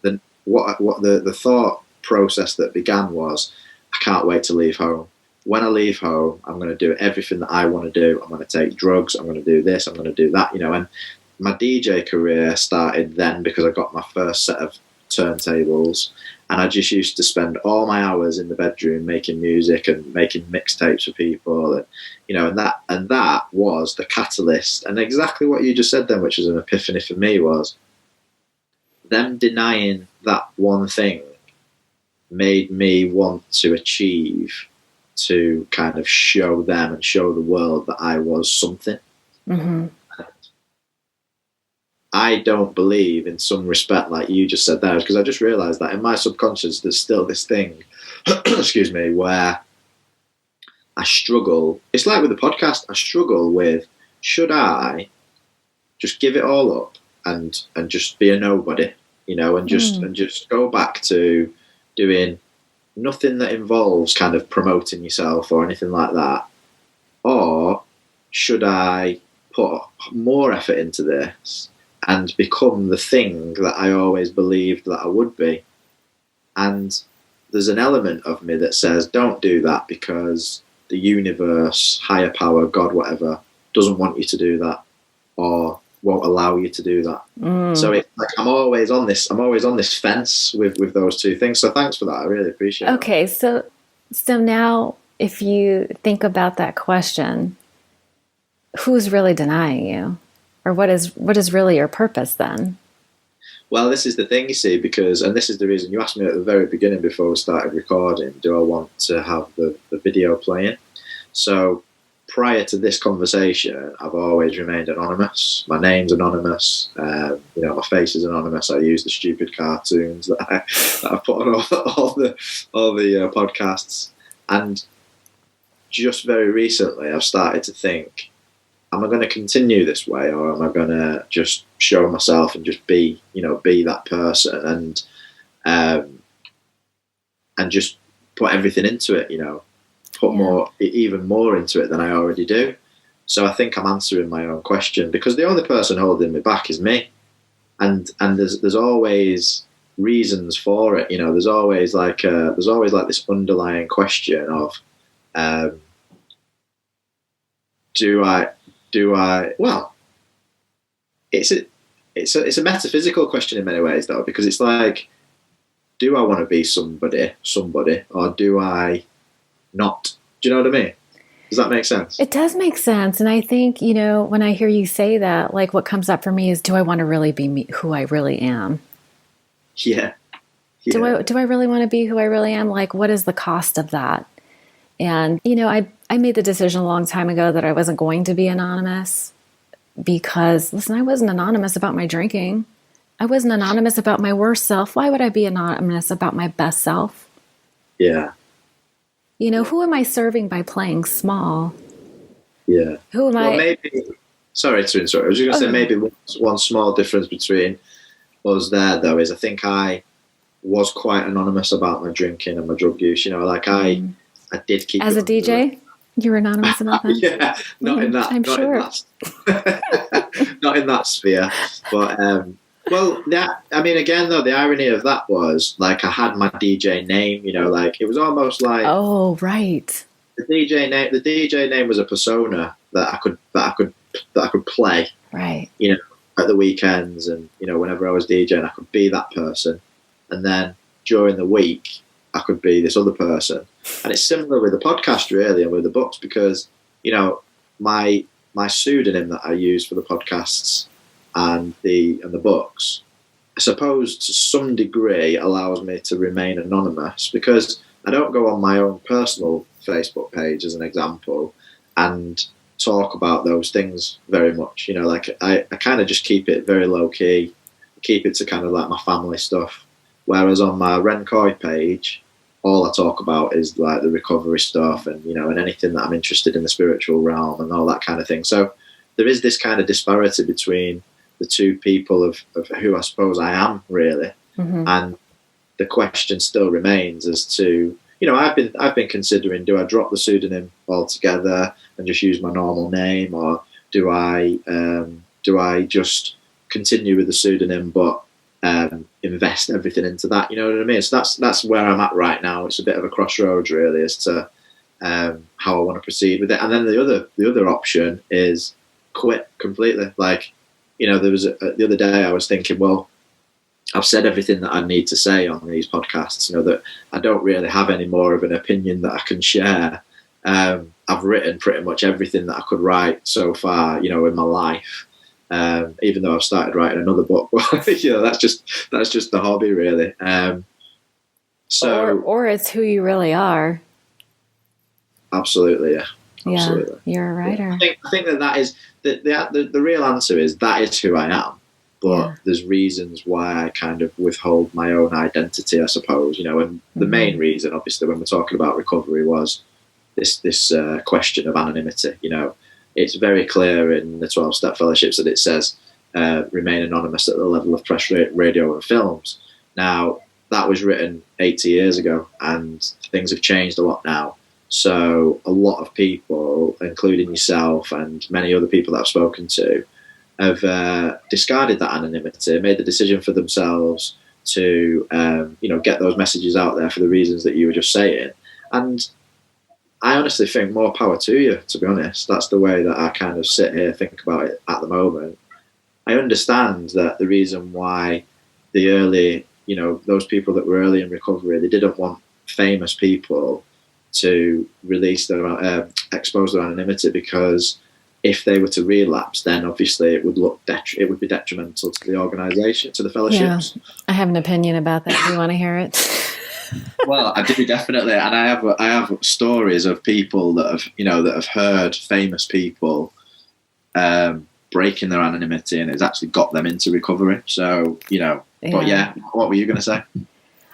the thought process that began was, I can't wait to leave home. When I leave home, I'm going to do everything that I want to do. I'm going to take drugs. I'm going to do this. I'm going to do that. You know, and my DJ career started then, because I got my first set of turntables, and I just used to spend all my hours in the bedroom making music and making mixtapes for people, and, you know, and that was the catalyst. And exactly what you just said then, which was an epiphany for me, was them denying that one thing made me want to achieve, to kind of show them and show the world that I was something. Mm-hmm. I don't believe, in some respect, like you just said there, because I just realized that in my subconscious there's still this thing excuse me, where I struggle. It's like with the podcast, I struggle with, should I just give it all up and just be a nobody, you know, and just go back to doing nothing that involves kind of promoting yourself or anything like that? Or should I put more effort into this and become the thing that I always believed that I would be? And there's an element of me that says, don't do that, because the universe, higher power, God, whatever, doesn't want you to do that, or won't allow you to do that. So it's like I'm always on this fence with those two things. So thanks for that. I really appreciate it. Okay, so now if you think about that question, who's really denying you? Or what is really your purpose then? Well, this is the thing, you see, because, and this is the reason you asked me at the very beginning before we started recording, do I want to have the video playing? So prior to this conversation, I've always remained anonymous. My name's anonymous. You know, my face is anonymous. I use the stupid cartoons that I put on all the podcasts. And just very recently, I've started to think, am I going to continue this way, or am I going to just show myself and just be that person and just put everything into it, you know, put even more into it than I already do? So I think I'm answering my own question, because the only person holding me back is me. and there's always reasons for it. There's always like this underlying question of, do I well, it's a metaphysical question in many ways, though, because it's like, do I want to be somebody, or do I not? Do you know what I mean? Does that make sense? It does make sense. And I think, when I hear you say that, like, what comes up for me is, do I want to really be me, who I really am? Yeah. Do I really want to be who I really am? Like, what is the cost of that? And, I made the decision a long time ago that I wasn't going to be anonymous because, listen, I wasn't anonymous about my drinking. I wasn't anonymous about my worst self. Why would I be anonymous about my best self? Yeah. Who am I serving by playing small? Yeah. Who am I? Maybe, sorry to interrupt. I was just going to say maybe one small difference between us there, though, is I think I was quite anonymous about my drinking and my drug use. I did keep as a DJ. You were anonymous about that? Yeah, not in that. I'm not sure. In that, not in that sphere. But again, though, the irony of that was, like, I had my DJ name. Like, it was almost like, oh, right. The DJ name was a persona that I could play. Right. At the weekends, and whenever I was DJing, I could be that person, and then during the week I could be this other person. And it's similar with the podcast, really, and with the books, because my pseudonym that I use for the podcasts and the books, I suppose to some degree allows me to remain anonymous, because I don't go on my own personal Facebook page, as an example, and talk about those things very much. I kind of just keep it very low key, keep it to kind of like my family stuff. Whereas on my Rencoy page, all I talk about is like the recovery stuff, and and anything that I'm interested in the spiritual realm and all that kind of thing. So there is this kind of disparity between the two people of who I suppose I am, really. Mm-hmm. And the question still remains as to, I've been considering, do I drop the pseudonym altogether and just use my normal name, or do I just continue with the pseudonym but invest everything into that? You know what I mean? So that's where I'm at right now. It's a bit of a crossroads, really, as to how I want to proceed with it. And then the other option is quit completely. Like, there was the other day I was thinking, well, I've said everything that I need to say on these podcasts, that I don't really have any more of an opinion that I can share. I've written pretty much everything that I could write so far, in my life. Even though I've started writing another book, that's just the hobby, really. Or it's who you really are. Absolutely, yeah. Absolutely. Yeah, you're a writer. I think that is the real answer is that is who I am. But there's reasons why I kind of withhold my own identity, I suppose, and the main reason, obviously, when we're talking about recovery was this question of anonymity. It's very clear in the 12-step fellowships that it says remain anonymous at the level of press, radio and films. Now, that was written 80 years ago, and things have changed a lot now. So a lot of people, including yourself and many other people that I've spoken to, have discarded that anonymity, made the decision for themselves to, get those messages out there for the reasons that you were just saying. And I honestly think more power to you, to be honest. That's the way that I kind of sit here, think about it at the moment. I understand that the reason why the early, those people that were early in recovery, they didn't want famous people to release their, expose their anonymity, because if they were to relapse, then obviously it would be detrimental to the organisation, to the fellowships. Yeah, I have an opinion about that. Do you want to hear it? Well, I do, definitely, and I have stories of people that have heard famous people breaking their anonymity, and it's actually got them into recovery. So but yeah, what were you going to say?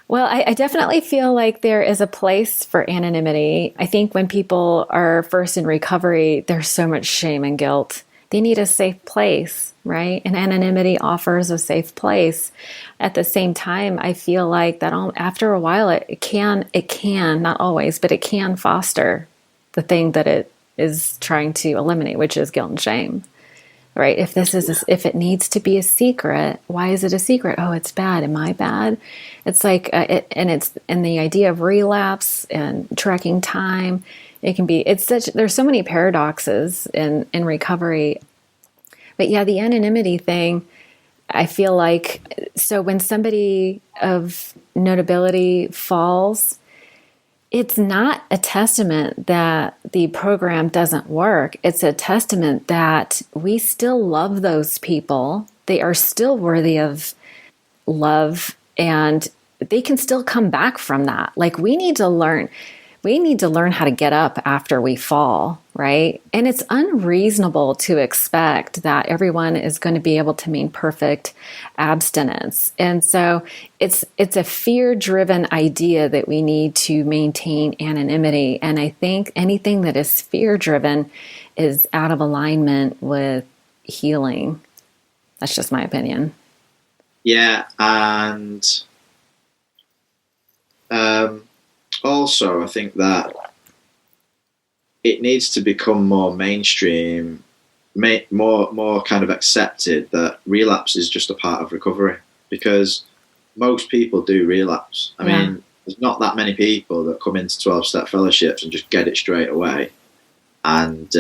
Well, I definitely feel like there is a place for anonymity. I think when people are first in recovery, there's so much shame and guilt. They need a safe place, right? And anonymity offers a safe place. At the same time, I feel like that after a while, it can, not always, but it can foster the thing that it is trying to eliminate, which is guilt and shame. right? If this is, if it needs to be a secret, why is it a secret? Oh, it's bad. Am I bad? It's like, and the idea of relapse and tracking time, it can be, there's so many paradoxes in recovery. But yeah, the anonymity thing, I feel like, so when somebody of notability falls, it's not a testament that the program doesn't work. It's a testament that we still love those people. They are still worthy of love, and they can still come back from that. Like, we need to learn how to get up after we fall, right? And it's unreasonable to expect that everyone is going to be able to maintain perfect abstinence. And so it's a fear-driven idea that we need to maintain anonymity. And I think anything that is fear-driven is out of alignment with healing. That's just my opinion. Yeah, and also, I think that it needs to become more mainstream, more kind of accepted that relapse is just a part of recovery, because most people do relapse. I mean, there's not that many people that come into 12-step fellowships and just get it straight away and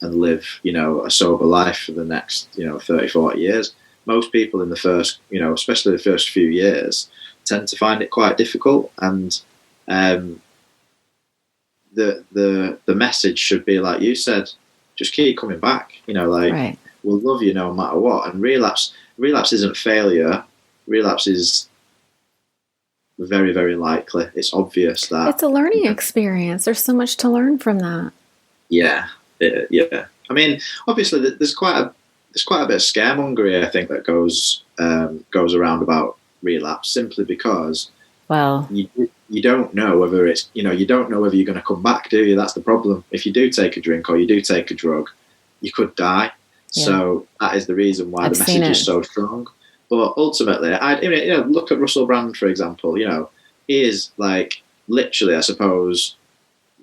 live, a sober life for the next, 30, 40 years. Most people in the first, especially the first few years, tend to find it quite difficult, and the message should be, like you said, just keep coming back. Right. We'll love you no matter what. And relapse isn't failure. Relapse is very, very likely. It's obvious that it's a learning experience. There's so much to learn from that. Yeah. I mean, obviously, there's quite a bit of scaremongery, I think, that goes around about relapse, simply because you don't know whether it's, you don't know whether you're going to come back, do you? That's the problem. If you do take a drink or you do take a drug, you could die. Yeah. So that is the reason why the message is so strong. But ultimately, look at Russell Brand, for example. He is, like, literally, I suppose,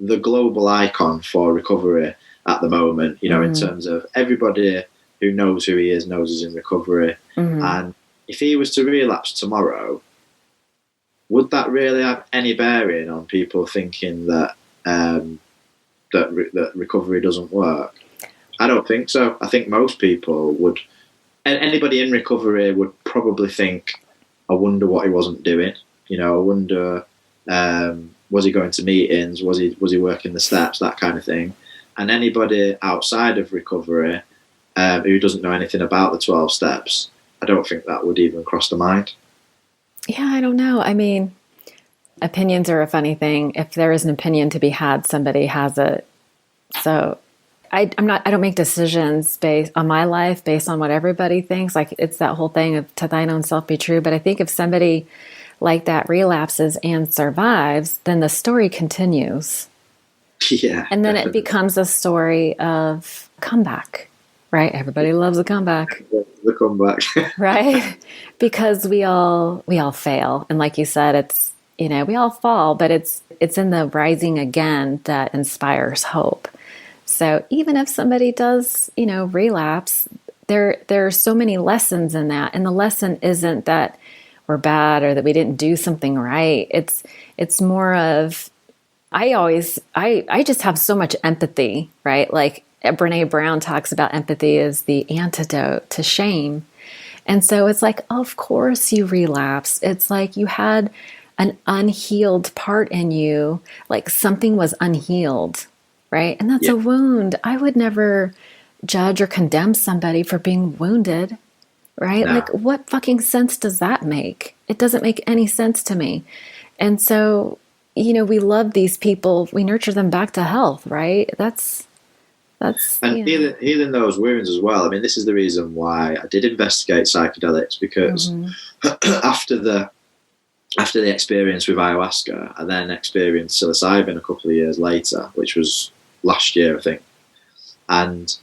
the global icon for recovery at the moment, in terms of everybody who knows who he is knows he's in recovery. Mm-hmm. And if he was to relapse tomorrow, would that really have any bearing on people thinking that that recovery doesn't work? I don't think so. I think most people would, and anybody in recovery would probably think, I wonder what he wasn't doing. I wonder, was he going to meetings? Was he working the steps? That kind of thing. And anybody outside of recovery who doesn't know anything about the 12 steps, I don't think that would even cross the mind. Yeah, I don't know. I mean, opinions are a funny thing. If there is an opinion to be had, somebody has it. So I don't make decisions based on my life, based on what everybody thinks. Like, it's that whole thing of to thine own self be true. But I think if somebody like that relapses and survives, then the story continues. Yeah. And then it becomes a story of comeback, right? Everybody loves a comeback. The comeback. Right? Because we all fail. And like you said, it's, we all fall, but it's in the rising again that inspires hope. So even if somebody does, relapse, there are so many lessons in that. And the lesson isn't that we're bad or that we didn't do something right. It's more of, I just have so much empathy, right? Like Brene Brown talks about empathy as the antidote to shame. And so it's like, of course you relapse. It's like you had an unhealed part in you, like something was unhealed, right? And that's a wound. I would never judge or condemn somebody for being wounded, right? No. Like, what fucking sense does that make? It doesn't make any sense to me. And so, we love these people. We nurture them back to health, right? That's and healing those wounds as well. I mean, this is the reason why I did investigate psychedelics, because after the experience with ayahuasca, I then experienced psilocybin a couple of years later, which was last year, I think. And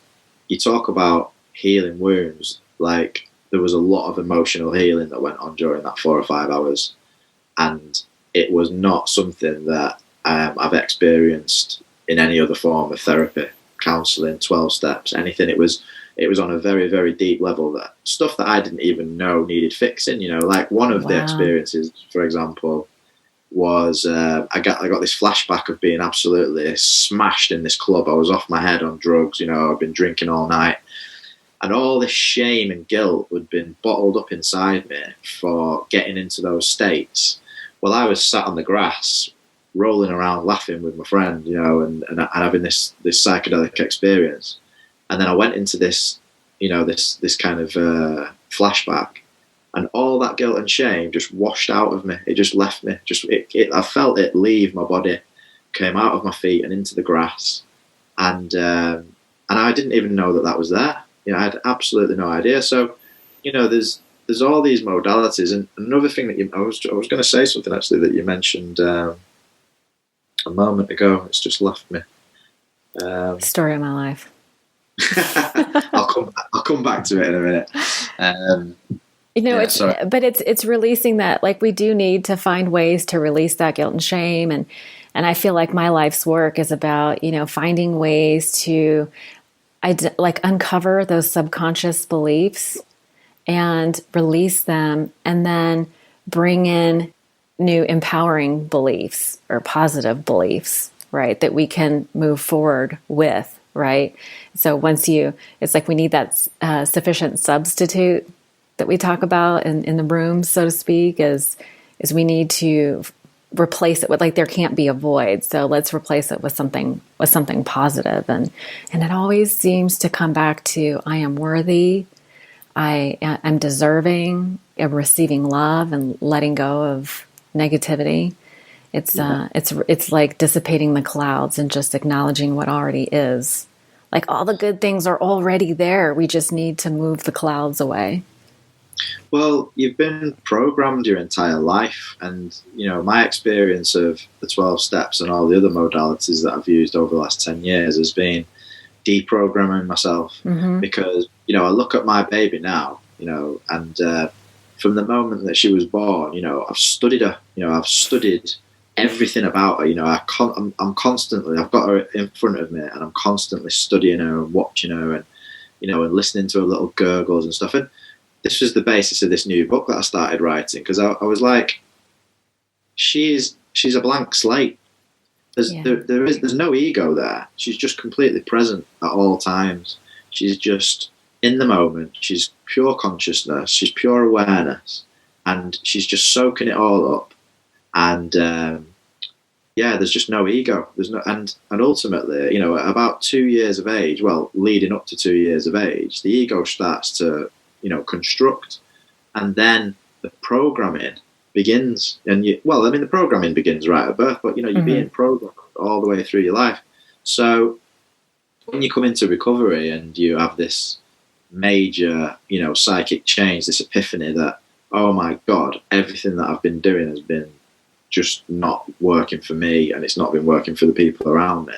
you talk about healing wounds, like there was a lot of emotional healing that went on during that 4 or 5 hours. And it was not something that I've experienced in any other form of therapy. counselling, 12 steps, anything. It was on a very, very deep level, that stuff that I didn't even know needed fixing. Like one of the experiences, for example, was I got this flashback of being absolutely smashed in this club. I was off my head on drugs. I'd been drinking all night, and all this shame and guilt had been bottled up inside me for getting into those states. Well, I was sat on the grass, rolling around, laughing with my friend, and having this psychedelic experience. And then I went into this, this kind of flashback, and all that guilt and shame just washed out of me. It just left me. I felt it leave my body, came out of my feet and into the grass, and I didn't even know that was there. I had absolutely no idea. So, there's all these modalities. And another thing that I was going to say something actually that you mentioned a moment ago. It's just left me. Story of my life. I'll come back to it in a minute. It's releasing that. Like, we do need to find ways to release that guilt and shame, and I feel like my life's work is about finding ways to uncover those subconscious beliefs and release them, and then bring in new empowering beliefs or positive beliefs, right, that we can move forward with, right? So it's like we need that sufficient substitute that we talk about in the room, so to speak, is we need to replace it with, like, there can't be a void. So let's replace it with something positive. And it always seems to come back to, I am worthy. I'm deserving of receiving love and letting go of negativity. It's like dissipating the clouds and just acknowledging what already is. Like, all the good things are already there. We just need to move the clouds away. Well, you've been programmed your entire life, and my experience of the 12 steps and all the other modalities that I've used over the last 10 years has been deprogramming myself. Mm-hmm. Because I look at my baby now, and from the moment that she was born, I've studied her. I've studied everything about her. I'm constantly, I've got her in front of me, and I'm constantly studying her and watching her, and and listening to her little gurgles and stuff. And this was the basis of this new book that I started writing, because I was like, she's a blank slate. There's no ego there. She's just completely present at all times. She's just in the moment. She's pure consciousness. She's pure awareness, and she's just soaking it all up. And there's just no ego. There's no, and ultimately, at about 2 years of age, well, leading up to 2 years of age, the ego starts to construct, and then the programming begins. And the programming begins right at birth, but you're mm-hmm. being programmed all the way through your life. So when you come into recovery and you have this major, psychic change, this epiphany that, oh my God, everything that I've been doing has been just not working for me, and it's not been working for the people around me.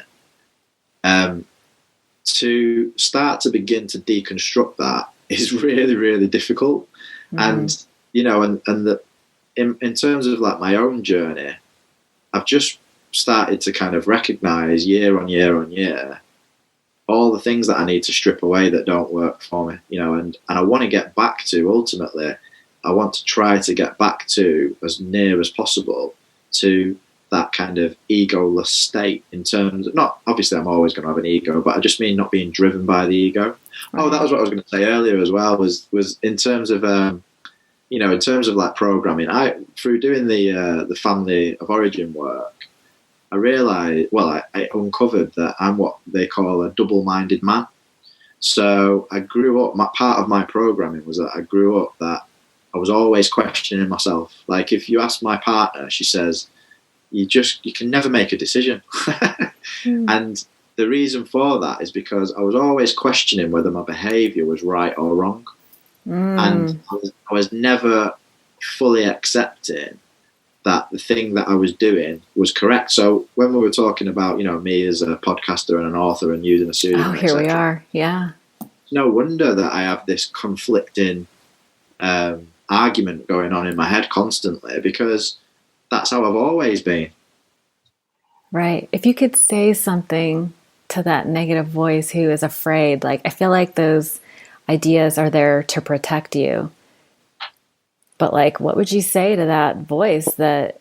To start to begin to deconstruct that is really, really difficult. Mm. And in terms of like my own journey, I've just started to kind of recognize year on year on year all the things that I need to strip away that don't work for me, and I want to get back to, ultimately, I want to try to get back to, as near as possible, to that kind of egoless state, in terms of, not obviously I'm always going to have an ego, but I just mean not being driven by the ego. Right. Oh, that was what I was going to say earlier as well, was in terms of in terms of like programming, through doing the family of origin work, I realized, I uncovered that I'm what they call a double-minded man. So I grew up, part of my programming was that I grew up that I was always questioning myself. Like, if you ask my partner, she says, you can never make a decision. And the reason for that is because I was always questioning whether my behavior was right or wrong. And I was never fully accepting that the thing that I was doing was correct. So when we were talking about, me as a podcaster and an author and using a pseudonym, oh, here we are. Yeah. No wonder that I have this conflicting argument going on in my head constantly, because that's how I've always been. Right. If you could say something to that negative voice who is afraid, like, I feel like those ideas are there to protect you. But like, what would you say to that voice that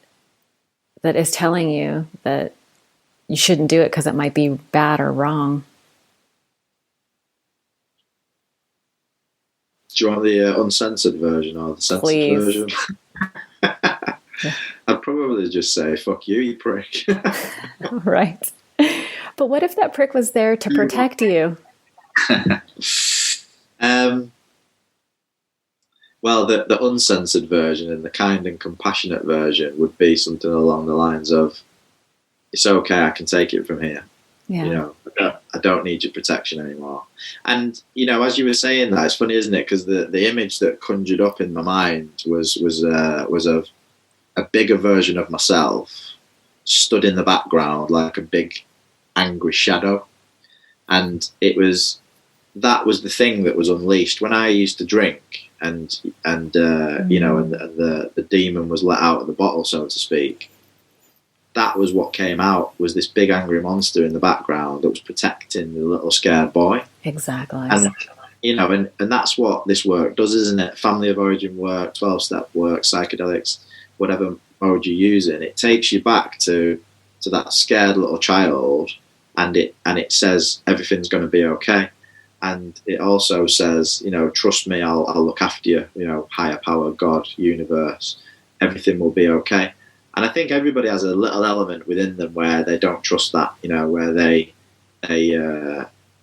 is telling you that you shouldn't do it because it might be bad or wrong? Do you want the uncensored version or the censored Please. version? I'd probably just say, fuck you, you prick. Right. But what if that prick was there to protect you? Well, the uncensored version and the kind and compassionate version would be something along the lines of, it's okay, I can take it from here. Yeah. You know, I don't need your protection anymore. And, you know, as you were saying that, it's funny, isn't it? Because the image that conjured up in my mind was of a bigger version of myself stood in the background like a big angry shadow. And that was the thing that was unleashed when I used to drink and you know, and the demon was let out of the bottle, so to speak. That was what came out, was this big angry monster in the background that was protecting the little scared boy. Exactly. And, you know, and that's what this work does, isn't it? Family of origin work, 12-step work, psychedelics, whatever mode you're using, it takes you back to that scared little child, and it says everything's going to be okay. And it also says, you know, trust me, I'll look after you, you know, higher power, God, universe, everything will be okay. And I think everybody has a little element within them where they don't trust that, you know, where they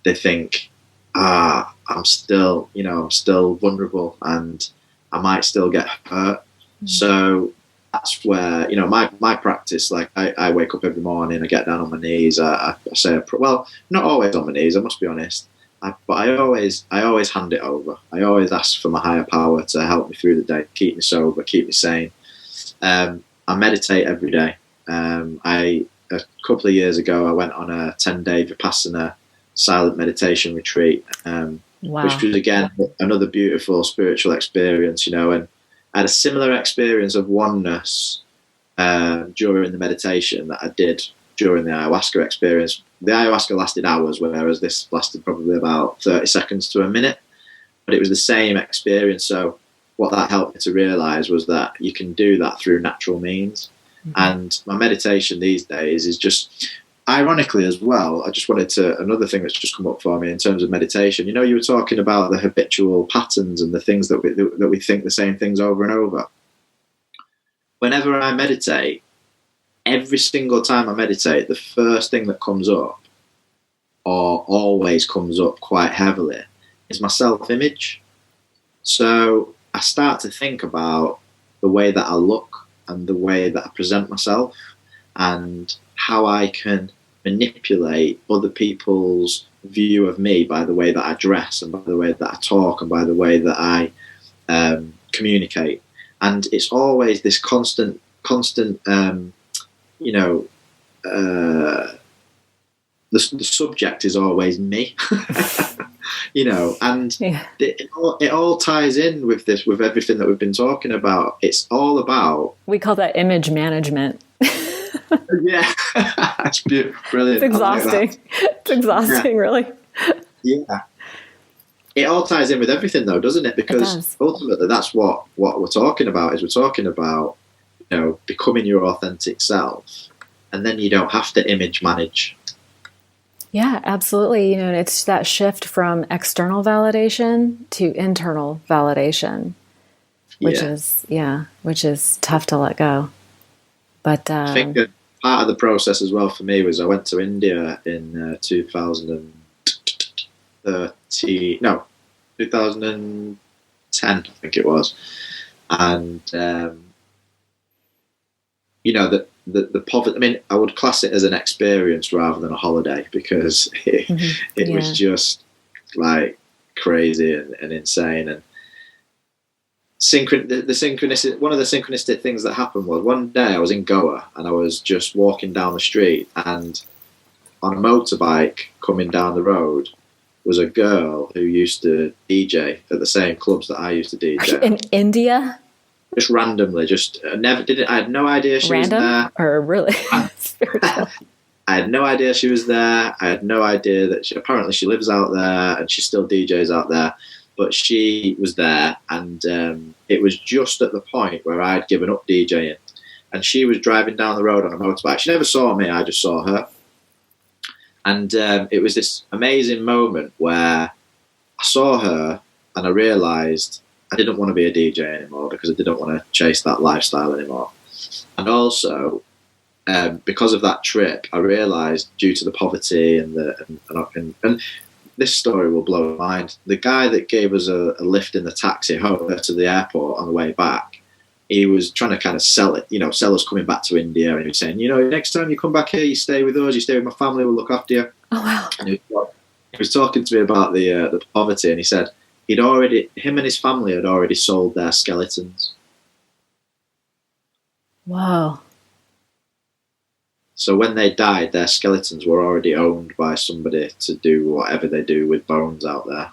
think, I'm still vulnerable and I might still get hurt. Mm-hmm. So that's where, you know, my practice, like I wake up every morning, I get down on my knees, I say, well, not always on my knees, I must be honest. But I always hand it over. I always ask for my higher power to help me through the day, keep me sober, keep me sane. I meditate every day. A couple of years ago, I went on a 10-day Vipassana silent meditation retreat, Wow. which was, again, another beautiful spiritual experience, you know, and I had a similar experience of oneness during the meditation that I did during the ayahuasca experience. The ayahuasca lasted hours, whereas this lasted probably about 30 seconds to a minute, but it was the same experience. So what that helped me to realize was that you can do that through natural means. Mm-hmm. And my meditation these days is just, ironically as well, I just wanted to, another thing that's just come up for me in terms of meditation, you know, you were talking about the habitual patterns and the things that we think the same things over and over. Whenever I meditate, every single time I meditate, the first thing that comes up, or always comes up quite heavily, is my self-image. So I start to think about the way that I look and the way that I present myself and how I can manipulate other people's view of me by the way that I dress and by the way that I talk and by the way that I communicate. And it's always this constant, you know, the subject is always me. You know, and yeah. it all ties in with this, with everything that we've been talking about. It's all about, we call that image management. Yeah. It's brilliant. It's exhausting. Like it's exhausting, yeah. Really. Yeah. It all ties in with everything though, doesn't it? Because ultimately that's what we're talking about, is we're talking about, you know, becoming your authentic self, and then you don't have to image manage. Yeah, absolutely. You know, it's that shift from external validation to internal validation, which is tough to let go. But I think part of the process as well for me was I went to India in 2010, I think it was, and you know, the poverty, I mean, I would class it as an experience rather than a holiday, because it was just like crazy and insane. And the synchronicity, one of the synchronistic things that happened was one day I was in Goa and I was just walking down the street, and on a motorbike coming down the road was a girl who used to DJ at the same clubs that I used to DJ. In India? Just randomly, I had no idea she was there. Or really? I I had no idea she was there. I had no idea that apparently she lives out there and she still DJs out there. But she was there, and it was just at the point where I'd given up DJing. And she was driving down the road on a motorbike. She never saw me, I just saw her. And it was this amazing moment where I saw her and I realised I didn't want to be a DJ anymore because I didn't want to chase that lifestyle anymore. And also, because of that trip, I realised due to the poverty and this story will blow your mind. The guy that gave us a lift in the taxi home to the airport on the way back, he was trying to kind of sell it, sell us coming back to India. And he was saying, next time you come back here, you stay with us, you stay with my family, we'll look after you. Oh, wow. And he was talking to me about the poverty, and he said him and his family had already sold their skeletons. Wow. So when they died, their skeletons were already owned by somebody to do whatever they do with bones out there.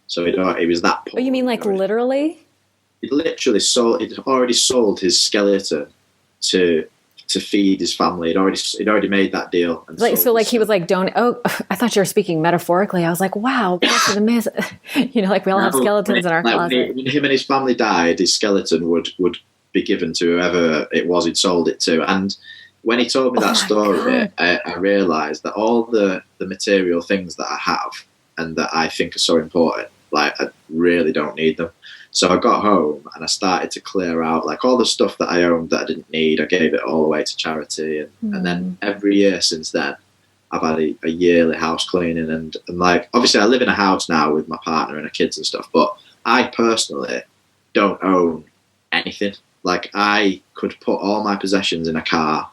So he was that poor. Oh, you mean like literally? He'd already sold his skeleton to feed his family. He'd already made that deal. And he was like, don't. Oh, I thought you were speaking metaphorically. I was like, wow, that's amazing. Like we all have skeletons in our closet. When him and his family died, his skeleton would be given to whoever it was he'd sold it to. And when he told me that story, I realised that all the material things that I have and that I think are so important, like I really don't need them. So I got home and I started to clear out like all the stuff that I owned that I didn't need. I gave it all away to charity. And then every year since then, I've had a yearly house cleaning. And like, obviously I live in a house now with my partner and our kids and stuff, but I personally don't own anything. Like I could put all my possessions in a car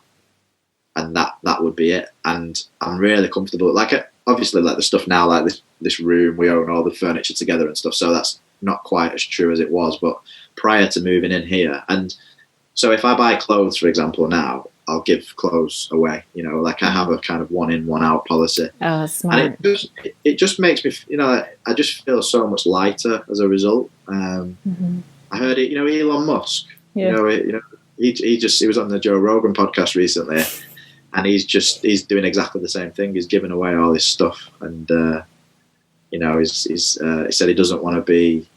and that would be it. And I'm really comfortable. Like obviously like the stuff now, like this room, we own all the furniture together and stuff. So that's not quite as true as it was, but prior to moving in here. And so if I buy clothes, for example, now I'll give clothes away, like I have a kind of 1 in, 1 out policy. Oh, smart. And it just makes me, I just feel so much lighter as a result. I heard it, Elon Musk, yeah. He was on the Joe Rogan podcast recently, and he's doing exactly the same thing. He's giving away all this stuff, and he said he doesn't want to be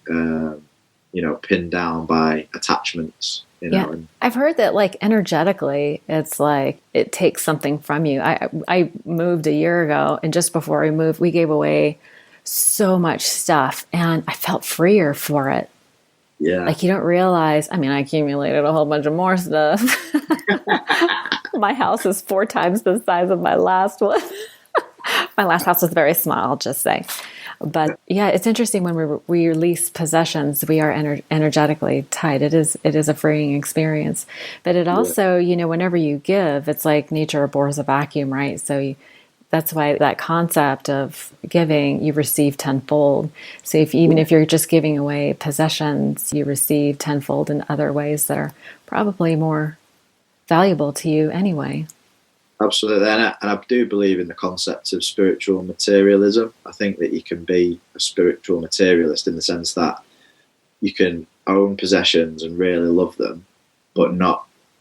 pinned down by attachments. And I've heard that like energetically, it's like it takes something from you. I moved a year ago, and just before we moved, we gave away so much stuff, and I felt freer for it. Yeah, like you don't realize. I mean, I accumulated a whole bunch of more stuff. My house is 4 times the size of my last one. My last house was very small, I'll just say. But yeah, it's interesting when we release possessions, we are energetically tied. It is a freeing experience. But it also, whenever you give, it's like nature abhors a vacuum, right? So that's why that concept of giving, you receive tenfold. So even if you're just giving away possessions, you receive tenfold in other ways that are probably more valuable to you anyway. Absolutely, and I do believe in the concept of spiritual materialism. I think that you can be a spiritual materialist in the sense that you can own possessions and really love them, but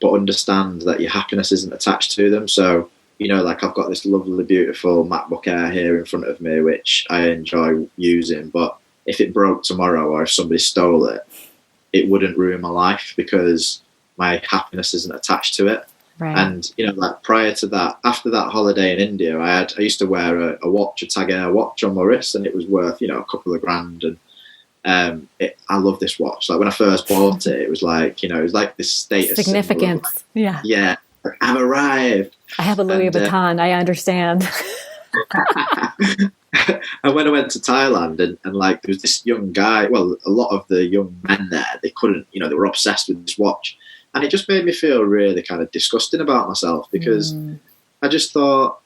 understand that your happiness isn't attached to them. So, like I've got this lovely, beautiful MacBook Air here in front of me, which I enjoy using, but if it broke tomorrow or if somebody stole it, it wouldn't ruin my life because my happiness isn't attached to it. Right. And like prior to that, after that holiday in India, I used to wear a watch, a Tag Heuer watch on my wrist, and it was worth a couple of grand. And I love this watch. Like when I first bought it, it was like it was like this status significance. Symbol. Yeah, like, I've arrived. I have a Louis Vuitton. I understand. And when I went to Thailand, and like there was this young guy. Well, a lot of the young men there, they couldn't. They were obsessed with this watch. And it just made me feel really kind of disgusting about myself because I just thought,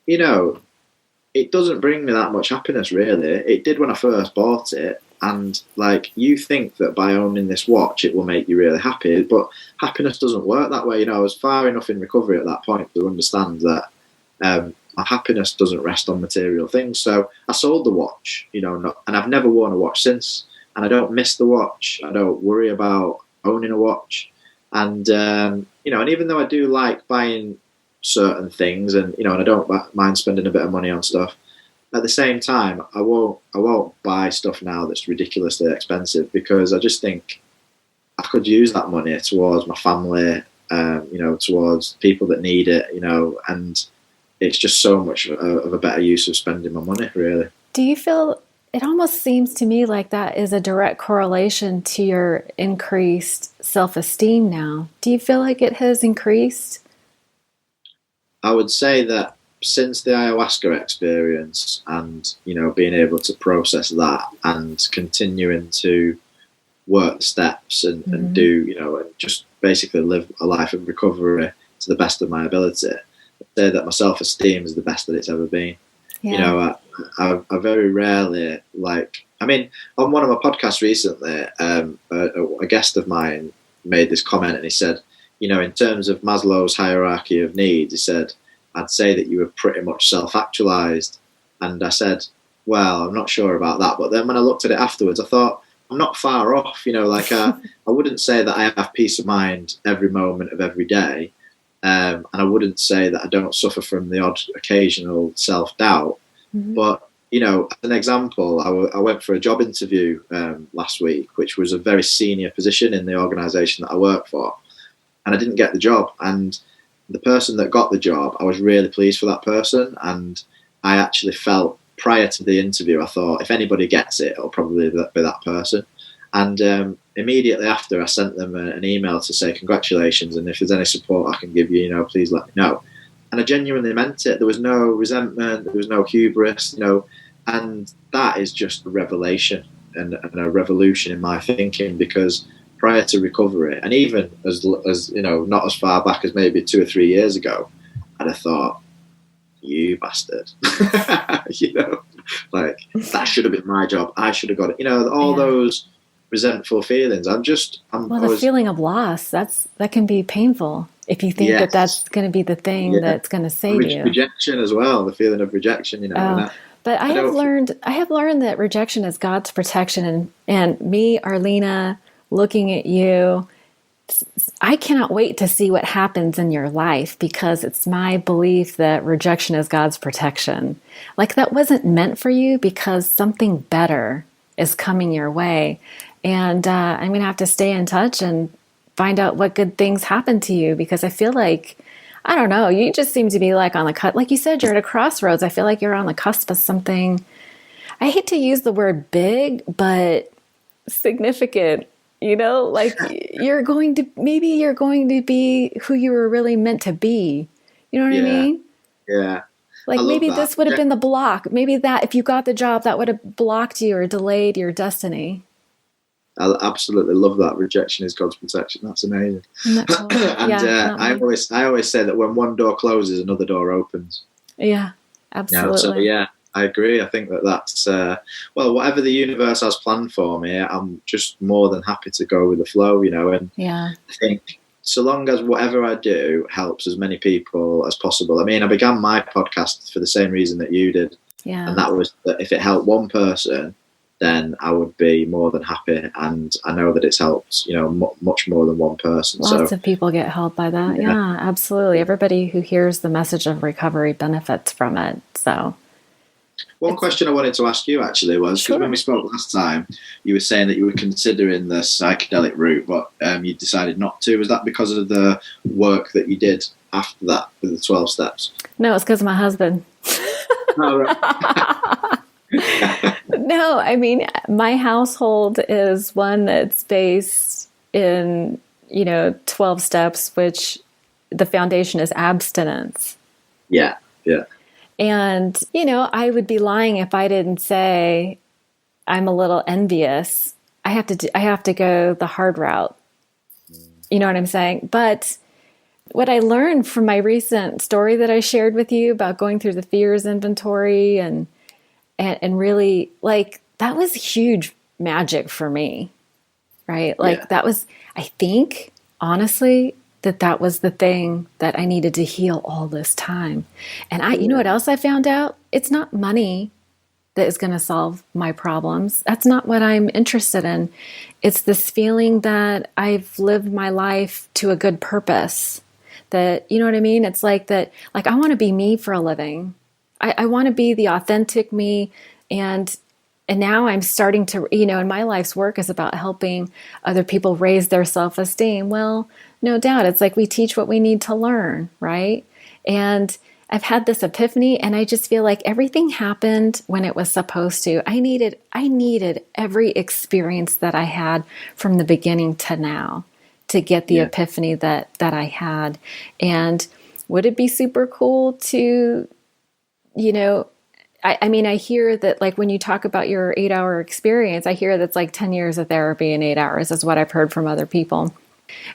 it doesn't bring me that much happiness, really. It did when I first bought it. And, like, you think that by owning this watch, it will make you really happy. But happiness doesn't work that way. I was far enough in recovery at that point to understand that my happiness doesn't rest on material things. So I sold the watch, and I've never worn a watch since. And I don't miss the watch. I don't worry about owning a watch. And, and even though I do like buying certain things, and and I don't mind spending a bit of money on stuff. At the same time, I won't buy stuff now that's ridiculously expensive, because I just think I could use that money towards my family, towards people that need it, and it's just so much of a better use of spending my money, really. Do you feel, it almost seems to me like that is a direct correlation to your increased self-esteem now? Do you feel like it has increased? I would say that since the ayahuasca experience, and being able to process that and continuing to work the steps and do and just basically live a life of recovery to the best of my ability, I'd say that my self-esteem is the best that it's ever been. Yeah. I very rarely, on one of my podcasts recently, a guest of mine made this comment, and he said, in terms of Maslow's hierarchy of needs, he said, I'd say that you were pretty much self-actualized. And I said, well, I'm not sure about that. But then when I looked at it afterwards, I thought, I'm not far off. I wouldn't say that I have peace of mind every moment of every day. And I wouldn't say that I don't suffer from the odd occasional self-doubt. Mm-hmm. But, as an example, I went for a job interview last week, which was a very senior position in the organisation that I work for. And I didn't get the job. And the person that got the job, I was really pleased for that person. And I actually felt, prior to the interview, I thought, if anybody gets it, it'll probably be that person. And immediately after, I sent them an email to say congratulations, and if there's any support I can give you, please let me know. And I genuinely meant it. There was no resentment, there was no hubris, and that is just a revelation and a revolution in my thinking, because prior to recovery, and even as not as far back as maybe 2 or 3 years ago, I'd have thought, you bastard, that should have been my job. I should have got it. Those resentful feelings. The feeling of loss, that can be painful if you think that that's going to be the thing that's going to save you. Rejection as well, the feeling of rejection, But I have learned that rejection is God's protection, and me, Arlina, looking at you, I cannot wait to see what happens in your life, because it's my belief that rejection is God's protection. Like, that wasn't meant for you, because something better is coming your way. And I'm going to have to stay in touch and find out what good things happen to you, because I feel like, I don't know, you just seem to be on the cut. Like you said, you're at a crossroads. I feel like you're on the cusp of something. I hate to use the word big, but significant. You're going to be who you were really meant to be. You know what I mean? Yeah. Maybe this would have been the block. Maybe that, if you got the job, that would have blocked you or delayed your destiny. I absolutely love that. Rejection is God's protection. That's amazing. Cool? I always say that when one door closes, another door opens. Yeah, absolutely. I agree. I think that's whatever the universe has planned for me, I'm just more than happy to go with the flow, and I think so long as whatever I do helps as many people as possible. I mean, I began my podcast for the same reason that you did, and that was that if it helped one person, then I would be more than happy, and I know that it's helped, much more than one person. Lots of people get helped by that. Yeah, absolutely. Everybody who hears the message of recovery benefits from it. So. One question I wanted to ask you actually was, because when we spoke last time, you were saying that you were considering the psychedelic route, but you decided not to. Was that because of the work that you did after that with the 12 steps? No, it's because of my husband. Oh, right. No, I mean, my household is one that's based in, 12 steps, which the foundation is abstinence. Yeah, yeah. And, I would be lying if I didn't say I'm a little envious. I have to go the hard route. You know what I'm saying? But what I learned from my recent story that I shared with you about going through the fears inventory and really, that was huge magic for me, right? That was, I think, honestly, that was the thing that I needed to heal all this time. And you know what else I found out? It's not money that is going to solve my problems. That's not what I'm interested in. It's this feeling that I've lived my life to a good purpose. that, you know what I mean? It's like that, like I want to be me for a living. I want to be the authentic me. And now I'm starting to, and my life's work is about helping other people raise their self-esteem. Well, no doubt. It's like we teach what we need to learn, right? And I've had this epiphany, and I just feel like everything happened when it was supposed to. I needed every experience that I had from the beginning to now to get the epiphany that I had. And would it be super cool to, I mean, I hear that, like, when you talk about your 8-hour experience, I hear that's like 10 years of therapy in 8 hours is what I've heard from other people.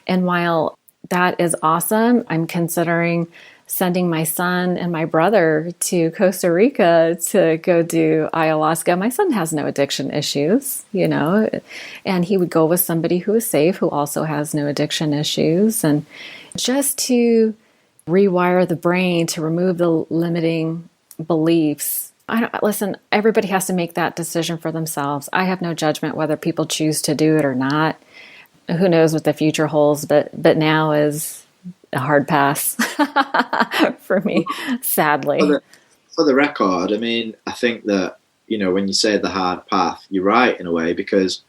And while that is awesome, I'm considering sending my son and my brother to Costa Rica to go do ayahuasca. My son has no addiction issues, and he would go with somebody who is safe, who also has no addiction issues. And just to rewire the brain, to remove the limiting beliefs. Listen, everybody has to make that decision for themselves. I have no judgment whether people choose to do it or not. Who knows what the future holds, but now is a hard pass for me, sadly. For the record, I mean, I think that, when you say the hard path, you're right in a way, because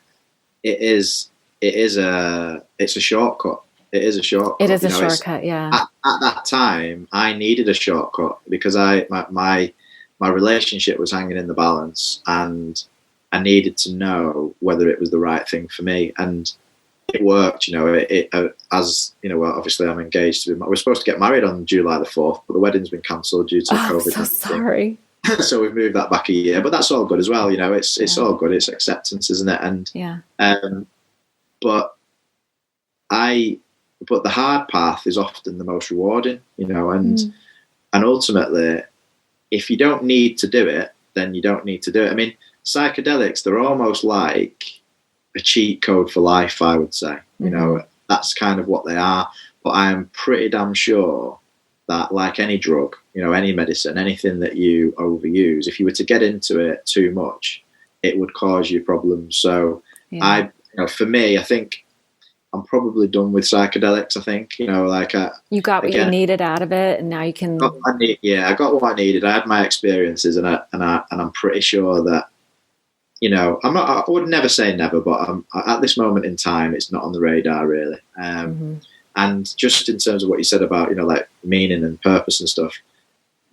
it's a shortcut. It is a shortcut. It is a shortcut, yeah. At that time, I needed a shortcut because my relationship was hanging in the balance, and I needed to know whether it was the right thing for me. And it worked, obviously I'm engaged. We're supposed to get married on July the 4th, but the wedding's been cancelled due to COVID. I'm so sorry. So we've moved that back a year, but that's all good as well. It's all good. It's acceptance, isn't it? And but the hard path is often the most rewarding, and ultimately, if you don't need to do it, then you don't need to do it. I mean, psychedelics, they're almost like a cheat code for life, I would say. That's kind of what they are. But I am pretty damn sure that, like any drug, any medicine, anything that you overuse, if you were to get into it too much, it would cause you problems. So for me, I think I'm probably done with psychedelics. I think, you got what you needed out of it, and now you can. I got what I needed. I had my experiences, and I'm pretty sure that, I would never say never, but at this moment in time, it's not on the radar really. And just in terms of what you said about, like meaning and purpose and stuff,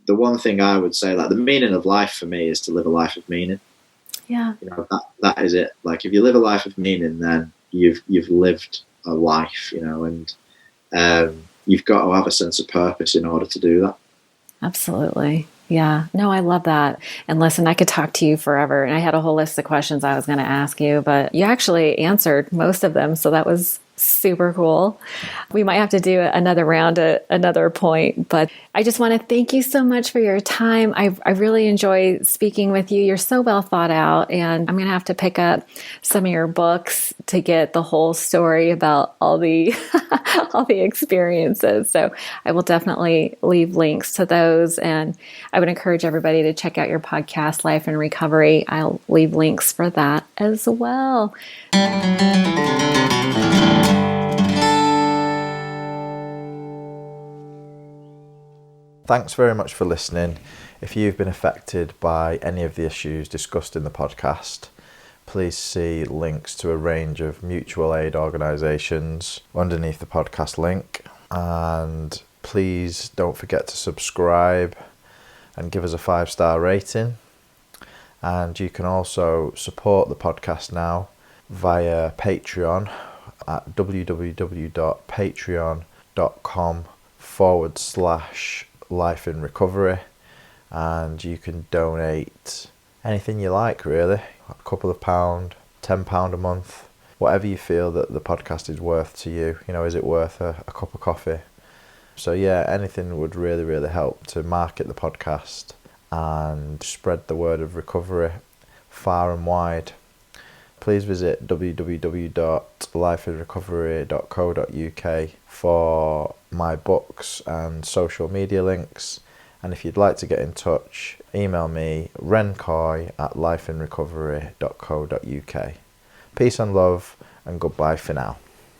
the one thing I would say, like the meaning of life for me is to live a life of meaning. Yeah. That is it. Like if you live a life of meaning, then you've lived a life, and you've got to have a sense of purpose in order to do that. Absolutely. Yeah. No, I love that. And listen, I could talk to you forever. And I had a whole list of questions I was going to ask you, but you actually answered most of them. So that was super cool. We might have to do another round at another point, but I just want to thank you so much for your time. I really enjoy speaking with you. You're so well thought out, and I'm going to have to pick up some of your books to get the whole story about all the all the experiences. So I will definitely leave links to those, and I would encourage everybody to check out your podcast, Life in Recovery. I'll leave links for that as well. Thanks very much for listening. If you've been affected by any of the issues discussed in the podcast, please see links to a range of mutual aid organisations underneath the podcast link. And please don't forget to subscribe and give us a 5-star rating. And you can also support the podcast now via Patreon at www.patreon.com/Life in Recovery, and you can donate anything you like, really. A couple of £, £10 a month, whatever you feel that the podcast is worth to you. Is it worth a cup of coffee? So yeah, anything would really, really help to market the podcast and spread the word of recovery far and wide. Please visit www.lifeinrecovery.co.uk for my books and social media links. And if you'd like to get in touch, email me, rencoy@lifeinrecovery.co.uk. Peace and love, and goodbye for now.